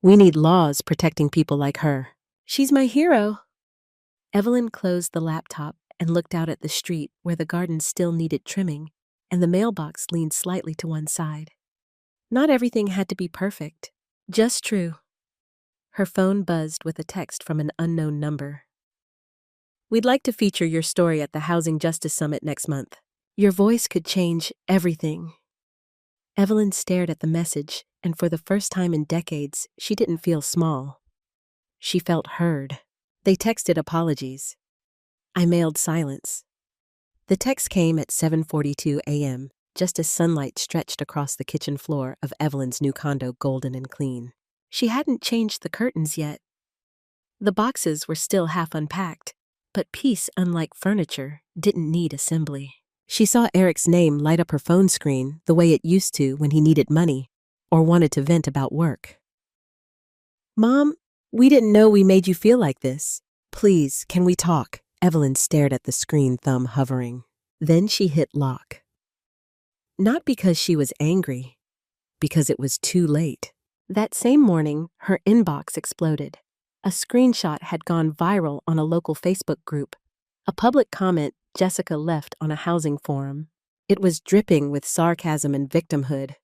We need laws protecting people like her. She's my hero. Evelyn closed the laptop and looked out at the street where the garden still needed trimming, and the mailbox leaned slightly to one side. Not everything had to be perfect, just true. Her phone buzzed with a text from an unknown number. "We'd like to feature your story at the Housing Justice Summit next month. Your voice could change everything." Evelyn stared at the message, and for the first time in decades, she didn't feel small. She felt heard. They texted apologies. I mailed silence. The text came at 7:42 a.m., just as sunlight stretched across the kitchen floor of Evelyn's new condo, golden and clean. She hadn't changed the curtains yet. The boxes were still half unpacked, but peace, unlike furniture, didn't need assembly. She saw Eric's name light up her phone screen the way it used to when he needed money or wanted to vent about work. "Mom, we didn't know we made you feel like this. Please, can we talk?" Evelyn stared at the screen, thumb hovering. Then she hit lock. Not because she was angry, because it was too late. That same morning, her inbox exploded. A screenshot had gone viral on a local Facebook group, a public comment Jessica left on a housing forum. It was dripping with sarcasm and victimhood.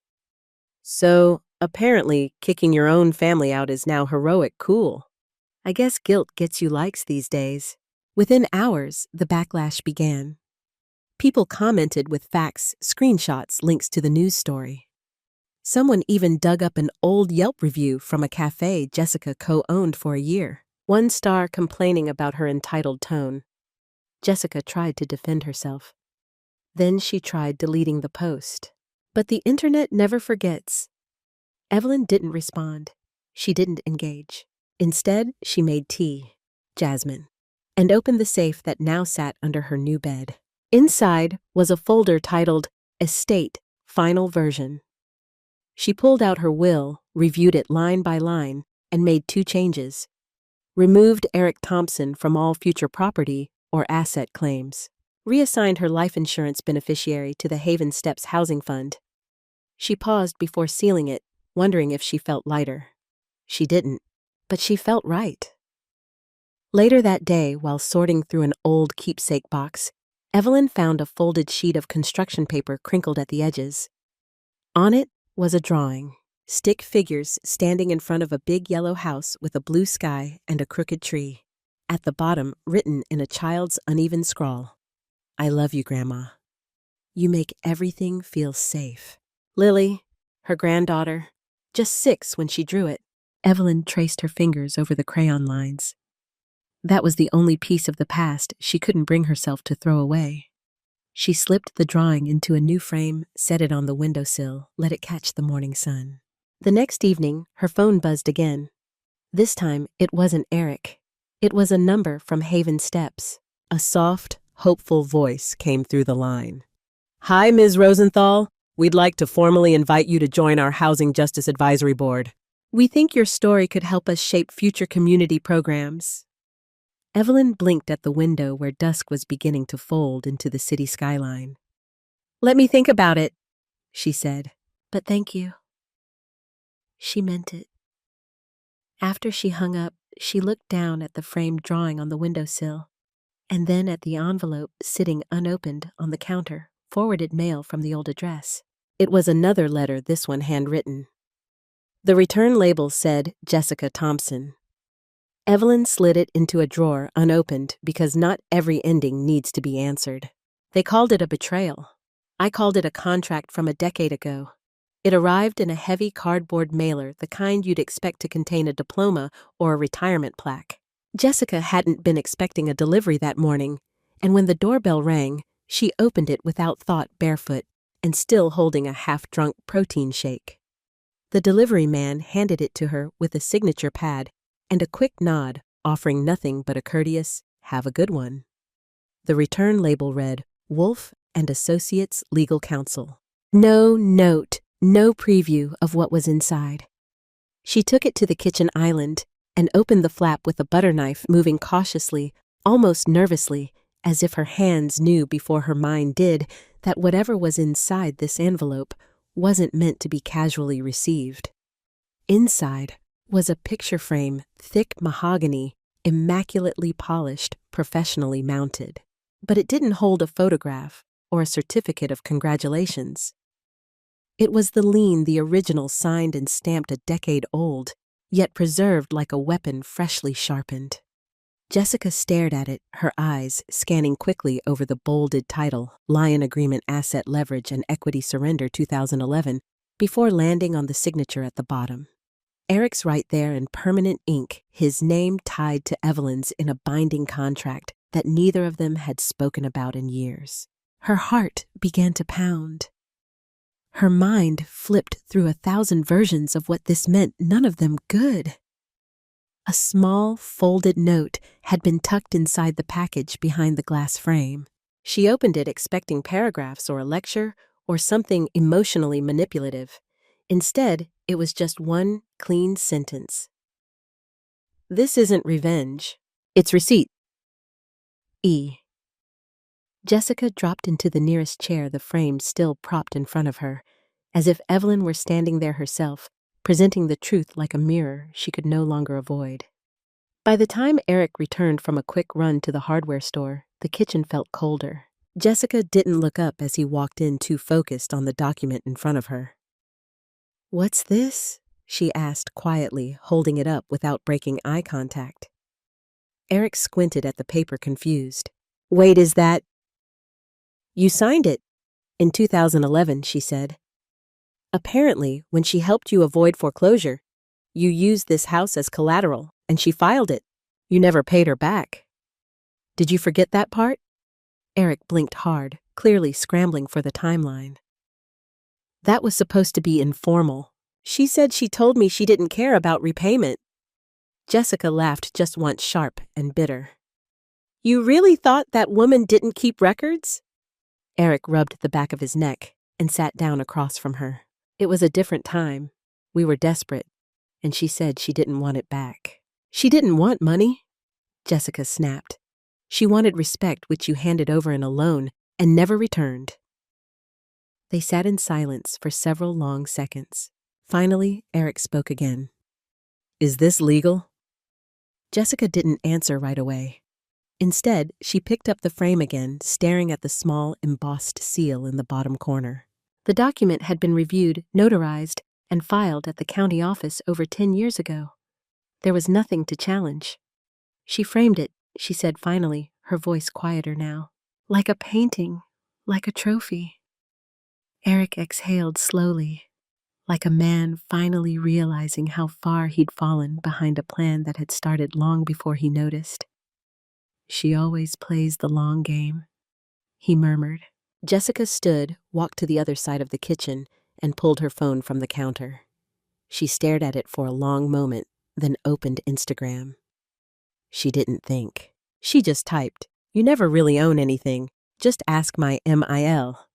"So, apparently, kicking your own family out is now heroic cool. I guess guilt gets you likes these days." Within hours, the backlash began. People commented with facts, screenshots, links to the news story. Someone even dug up an old Yelp review from a cafe Jessica co-owned for a year. One star complaining about her entitled tone. Jessica tried to defend herself. Then she tried deleting the post. But the internet never forgets. Evelyn didn't respond. She didn't engage. Instead, she made tea, jasmine, and opened the safe that now sat under her new bed. Inside was a folder titled Estate, Final Version. She pulled out her will, reviewed it line by line, and made 2 changes. Removed Eric Thompson from all future property or asset claims. Reassigned her life insurance beneficiary to the Haven Steps Housing Fund. She paused before sealing it, wondering if she felt lighter. She didn't, but she felt right. Later that day, while sorting through an old keepsake box, Evelyn found a folded sheet of construction paper crinkled at the edges. On it was a drawing. Stick figures standing in front of a big yellow house with a blue sky and a crooked tree. At the bottom, written in a child's uneven scrawl, "I love you, Grandma. You make everything feel safe." Lily, her granddaughter, just 6 when she drew it. Evelyn traced her fingers over the crayon lines. That was the only piece of the past she couldn't bring herself to throw away. She slipped the drawing into a new frame, set it on the windowsill, let it catch the morning sun. The next evening, her phone buzzed again. This time, it wasn't Eric. It was a number from Haven Steps. A soft, hopeful voice came through the line. "Hi, Ms. Rosenthal. We'd like to formally invite you to join our Housing Justice Advisory Board. We think your story could help us shape future community programs." Evelyn blinked at the window where dusk was beginning to fold into the city skyline. "Let me think about it," she said. "But thank you." She meant it. After she hung up, she looked down at the framed drawing on the windowsill, and then at the envelope sitting unopened on the counter, forwarded mail from the old address. It was another letter, this one handwritten. The return label said Jessica Thompson. Evelyn slid it into a drawer unopened because not every ending needs to be answered. They called it a betrayal. I called it a contract from a decade ago. It arrived in a heavy cardboard mailer, the kind you'd expect to contain a diploma or a retirement plaque. Jessica hadn't been expecting a delivery that morning, and when the doorbell rang, she opened it without thought, barefoot, and still holding a half-drunk protein shake. The delivery man handed it to her with a signature pad and a quick nod, offering nothing but a courteous, "Have a good one." The return label read, "Wolf and Associates Legal Counsel." No note, no preview of what was inside. She took it to the kitchen island and opened the flap with a butter knife, moving cautiously, almost nervously, as if her hands knew before her mind did that whatever was inside this envelope wasn't meant to be casually received. Inside was a picture frame, thick mahogany, immaculately polished, professionally mounted. But it didn't hold a photograph or a certificate of congratulations. It was the original, signed and stamped a decade old, yet preserved like a weapon freshly sharpened. Jessica stared at it, her eyes scanning quickly over the bolded title, Lion Agreement Asset Leverage and Equity Surrender 2011, before landing on the signature at the bottom. Eric's right there in permanent ink, his name tied to Evelyn's in a binding contract that neither of them had spoken about in years. Her heart began to pound. Her mind flipped through 1,000 versions of what this meant, none of them good. A small, folded note had been tucked inside the package behind the glass frame. She opened it expecting paragraphs or a lecture or something emotionally manipulative. Instead, it was just one clean sentence. "This isn't revenge. It's receipt. E." Jessica dropped into the nearest chair, the frame still propped in front of her, as if Evelyn were standing there herself, presenting the truth like a mirror she could no longer avoid. By the time Eric returned from a quick run to the hardware store, the kitchen felt colder. Jessica didn't look up as he walked in, too focused on the document in front of her. "What's this?" she asked quietly, holding it up without breaking eye contact. Eric squinted at the paper, confused. "Wait, is that—" "You signed it in 2011, she said. "Apparently, when she helped you avoid foreclosure, you used this house as collateral, and she filed it. You never paid her back. Did you forget that part?" Eric blinked hard, clearly scrambling for the timeline. "That was supposed to be informal. She said she told me she didn't care about repayment." Jessica laughed just once, sharp and bitter. "You really thought that woman didn't keep records?" Eric rubbed the back of his neck and sat down across from her. "It was a different time. We were desperate, and she said she didn't want it back." "She didn't want money," Jessica snapped. "She wanted respect, which you handed over in a loan and never returned." They sat in silence for several long seconds. Finally, Eric spoke again. "Is this legal?" Jessica didn't answer right away. Instead, she picked up the frame again, staring at the small, embossed seal in the bottom corner. The document had been reviewed, notarized, and filed at the county office over 10 years ago. There was nothing to challenge. "She framed it," she said finally, her voice quieter now. "Like a painting, like a trophy." Eric exhaled slowly, like a man finally realizing how far he'd fallen behind a plan that had started long before he noticed. "She always plays the long game," he murmured. Jessica stood, walked to the other side of the kitchen, and pulled her phone from the counter. She stared at it for a long moment, then opened Instagram. She didn't think. She just typed, "You never really own anything. Just ask my MIL."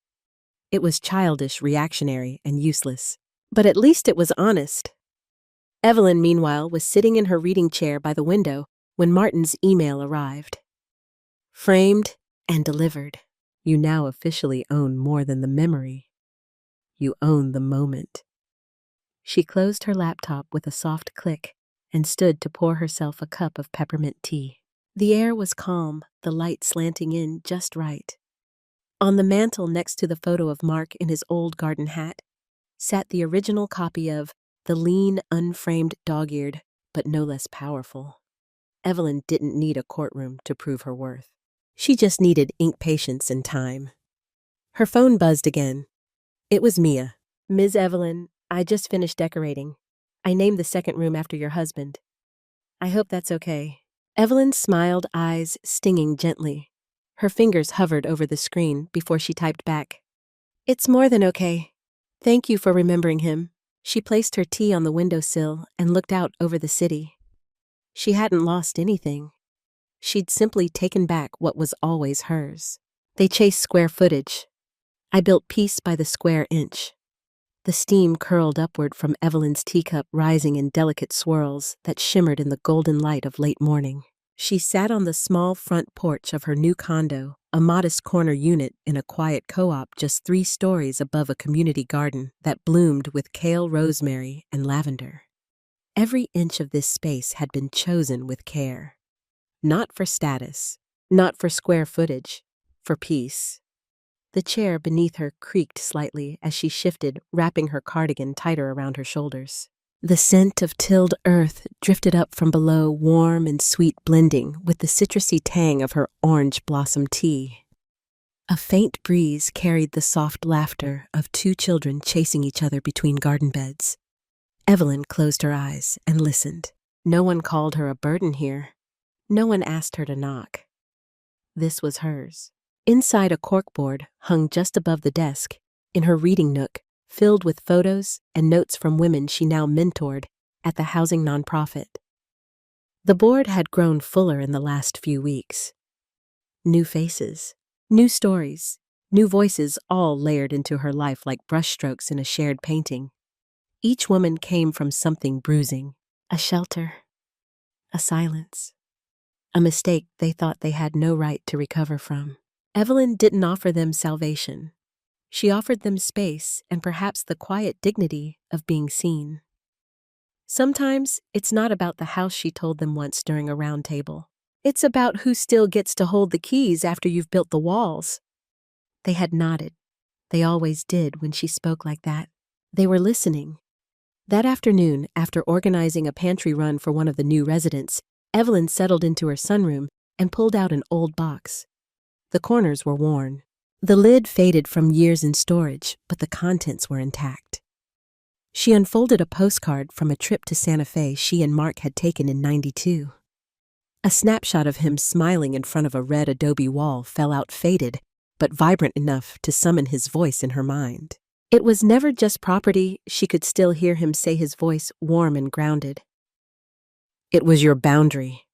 It was childish, reactionary, and useless. But at least it was honest. Evelyn, meanwhile, was sitting in her reading chair by the window when Martin's email arrived. "Framed and delivered. You now officially own more than the memory. You own the moment." She closed her laptop with a soft click and stood to pour herself a cup of peppermint tea. The air was calm, the light slanting in just right. On the mantel next to the photo of Mark in his old garden hat sat the original copy of The Lean, Unframed Dog-Eared, but no less powerful. Evelyn didn't need a courtroom to prove her worth. She just needed ink, patience, and time. Her phone buzzed again. It was Mia. "Ms. Evelyn, I just finished decorating. I named the second room after your husband. I hope that's okay." Evelyn's smiled eyes stinging gently. Her fingers hovered over the screen before she typed back. "It's more than okay. Thank you for remembering him." She placed her tea on the windowsill and looked out over the city. She hadn't lost anything. She'd simply taken back what was always hers. They chased square footage. I built piece by the square inch. The steam curled upward from Evelyn's teacup, rising in delicate swirls that shimmered in the golden light of late morning. She sat on the small front porch of her new condo, a modest corner unit in a quiet co-op just 3 stories above a community garden that bloomed with kale, rosemary, and lavender. Every inch of this space had been chosen with care. Not for status, not for square footage, for peace. The chair beneath her creaked slightly as she shifted, wrapping her cardigan tighter around her shoulders. The scent of tilled earth drifted up from below, warm and sweet, blending with the citrusy tang of her orange blossom tea. A faint breeze carried the soft laughter of 2 children chasing each other between garden beds. Evelyn closed her eyes and listened. No one called her a burden here. No one asked her to knock. This was hers. Inside, a corkboard hung just above the desk, in her reading nook, filled with photos and notes from women she now mentored at the housing nonprofit. The board had grown fuller in the last few weeks. New faces, new stories, new voices, all layered into her life like brushstrokes in a shared painting. Each woman came from something bruising, a shelter, a silence, a mistake they thought they had no right to recover from. Evelyn didn't offer them salvation. She offered them space and perhaps the quiet dignity of being seen. Sometimes it's not about the house, she told them once during a round table. It's about who still gets to hold the keys after you've built the walls. They had nodded. They always did when she spoke like that. They were listening. That afternoon, after organizing a pantry run for one of the new residents, Evelyn settled into her sunroom and pulled out an old box. The corners were worn. The lid faded from years in storage, but the contents were intact. She unfolded a postcard from a trip to Santa Fe she and Mark had taken in '92. A snapshot of him smiling in front of a red adobe wall fell out, faded, but vibrant enough to summon his voice in her mind. It was never just property. She could still hear him say, his voice warm and grounded. "It was your boundary.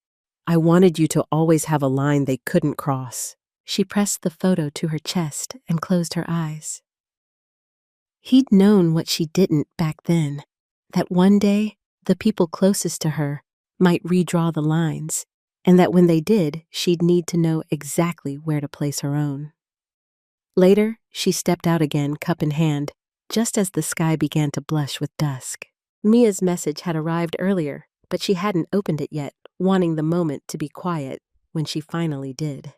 I wanted you to always have a line they couldn't cross." She pressed the photo to her chest and closed her eyes. He'd known what she didn't back then, that one day the people closest to her might redraw the lines, and that when they did, she'd need to know exactly where to place her own. Later, she stepped out again, cup in hand, just as the sky began to blush with dusk. Mia's message had arrived earlier, but she hadn't opened it yet, wanting the moment to be quiet when she finally did.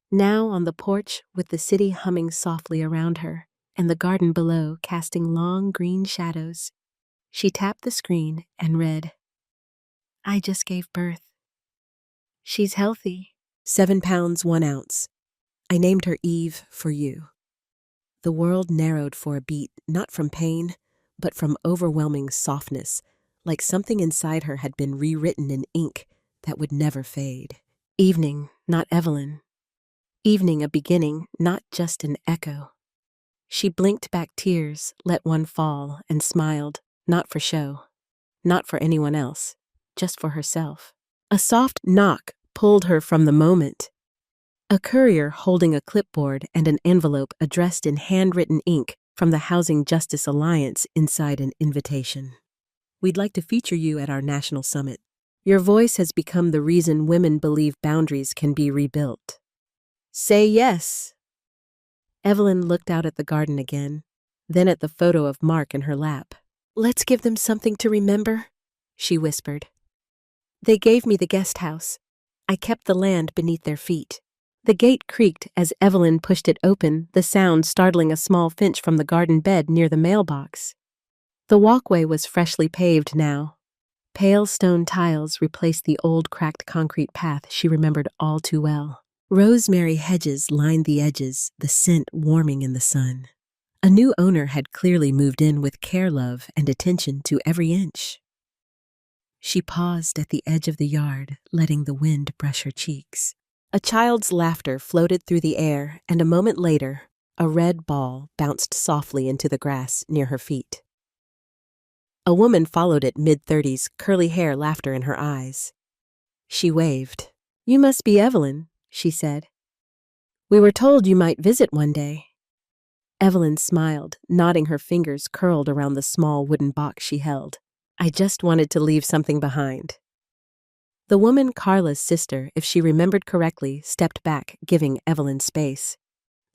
Now on the porch, with the city humming softly around her and the garden below casting long green shadows, she tapped the screen and read, "I just gave birth. She's healthy. 7 pounds 1 ounce. I named her Eve for you." The world narrowed for a beat, not from pain, but from overwhelming softness, like something inside her had been rewritten in ink that would never fade. Evening, not Evelyn. Evening, a beginning, not just an echo. She blinked back tears, let one fall, and smiled, not for show, not for anyone else, just for herself. A soft knock pulled her from the moment. A courier holding a clipboard and an envelope addressed in handwritten ink from the Housing Justice Alliance inside an invitation. "We'd like to feature you at our national summit. Your voice has become the reason women believe boundaries can be rebuilt. Say yes." Evelyn looked out at the garden again, then at the photo of Mark in her lap. "Let's give them something to remember," she whispered. "They gave me the Guesthouse. I kept the land beneath their feet." The gate creaked as Evelyn pushed it open, the sound startling a small finch from the garden bed near the mailbox. The walkway was freshly paved now, Pale stone tiles replaced the old cracked concrete path she remembered all too well. Rosemary hedges lined the edges, the scent warming in the sun. A new owner had clearly moved in with care, love, and attention to every inch. She paused at the edge of the yard, letting the wind brush her cheeks. A child's laughter floated through the air, and a moment later, a red ball bounced softly into the grass near her feet. A woman followed it, mid-30s, curly hair, laughter in her eyes. She waved. "You must be Evelyn," she said. "We were told you might visit one day." Evelyn smiled, nodding, her fingers curled around the small wooden box she held. "I just wanted to leave something behind." The woman, Carla's sister, if she remembered correctly, stepped back, giving Evelyn space.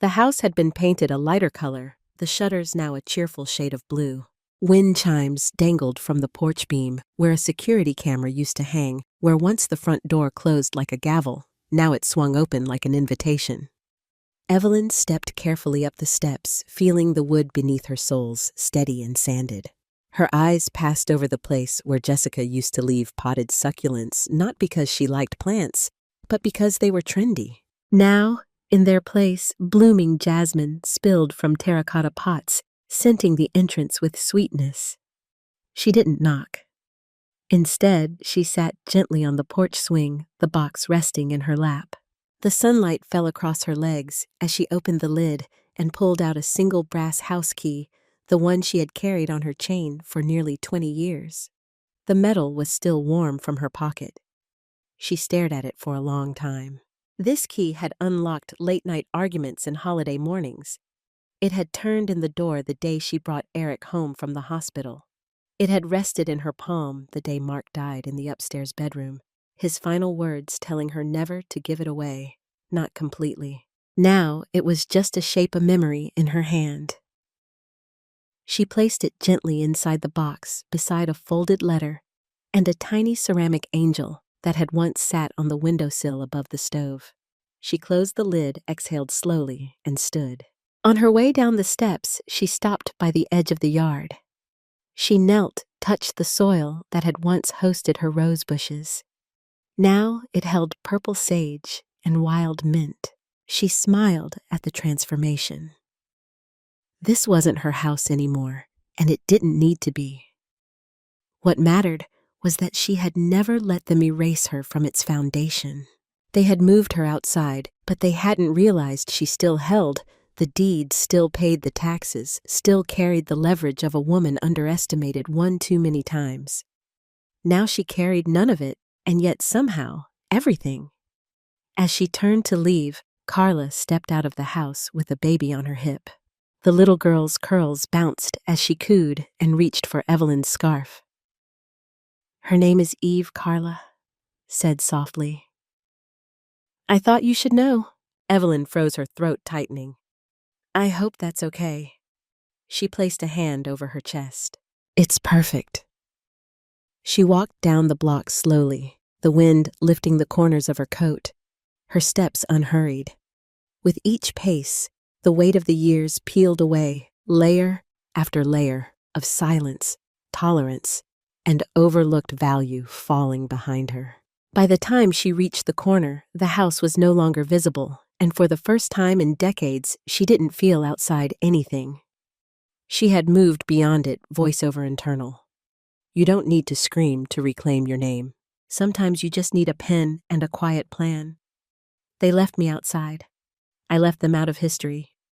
The house had been painted a lighter color, the shutters now a cheerful shade of blue. Wind chimes dangled from the porch beam, where a security camera used to hang, where once the front door closed like a gavel, now it swung open like an invitation. Evelyn stepped carefully up the steps, feeling the wood beneath her soles, steady and sanded. Her eyes passed over the place where Jessica used to leave potted succulents, not because she liked plants, but because they were trendy. Now, in their place, blooming jasmine spilled from terracotta pots, scenting the entrance with sweetness. She didn't knock. Instead, she sat gently on the porch swing, the box resting in her lap. The sunlight fell across her legs as she opened the lid and pulled out a single brass house key, the one she had carried on her chain for nearly 20 years. The metal was still warm from her pocket. She stared at it for a long time. This key had unlocked late-night arguments and holiday mornings. It had turned in the door the day she brought Eric home from the hospital. It had rested in her palm the day Mark died in the upstairs bedroom, his final words telling her never to give it away, not completely. Now it was just a shape of memory in her hand. She placed it gently inside the box beside a folded letter and a tiny ceramic angel that had once sat on the windowsill above the stove. She closed the lid, exhaled slowly, and stood. On her way down the steps, she stopped by the edge of the yard. She knelt, touched the soil that had once hosted her rose bushes. Now it held purple sage and wild mint. She smiled at the transformation. This wasn't her house anymore, and it didn't need to be. What mattered was that she had never let them erase her from its foundation. They had moved her outside, but they hadn't realized she still held the deed, still paid the taxes, still carried the leverage of a woman underestimated one too many times. Now she carried none of it, and yet somehow, everything. As she turned to leave, Carla stepped out of the house with a baby on her hip. The little girl's curls bounced as she cooed and reached for Evelyn's scarf. "Her name is Eve, Carla," said softly. "I thought you should know." Evelyn froze, her throat tightening. "I hope that's okay." She placed a hand over her chest. "It's perfect." She walked down the block slowly, the wind lifting the corners of her coat, her steps unhurried. With each pace, the weight of the years peeled away, layer after layer of silence, tolerance, and overlooked value falling behind her. By the time she reached the corner, the house was no longer visible, and for the first time in decades, she didn't feel outside anything. She had moved beyond it, voiceover internal. You don't need to scream to reclaim your name. Sometimes you just need a pen and a quiet plan. They left me outside. I left them out of history,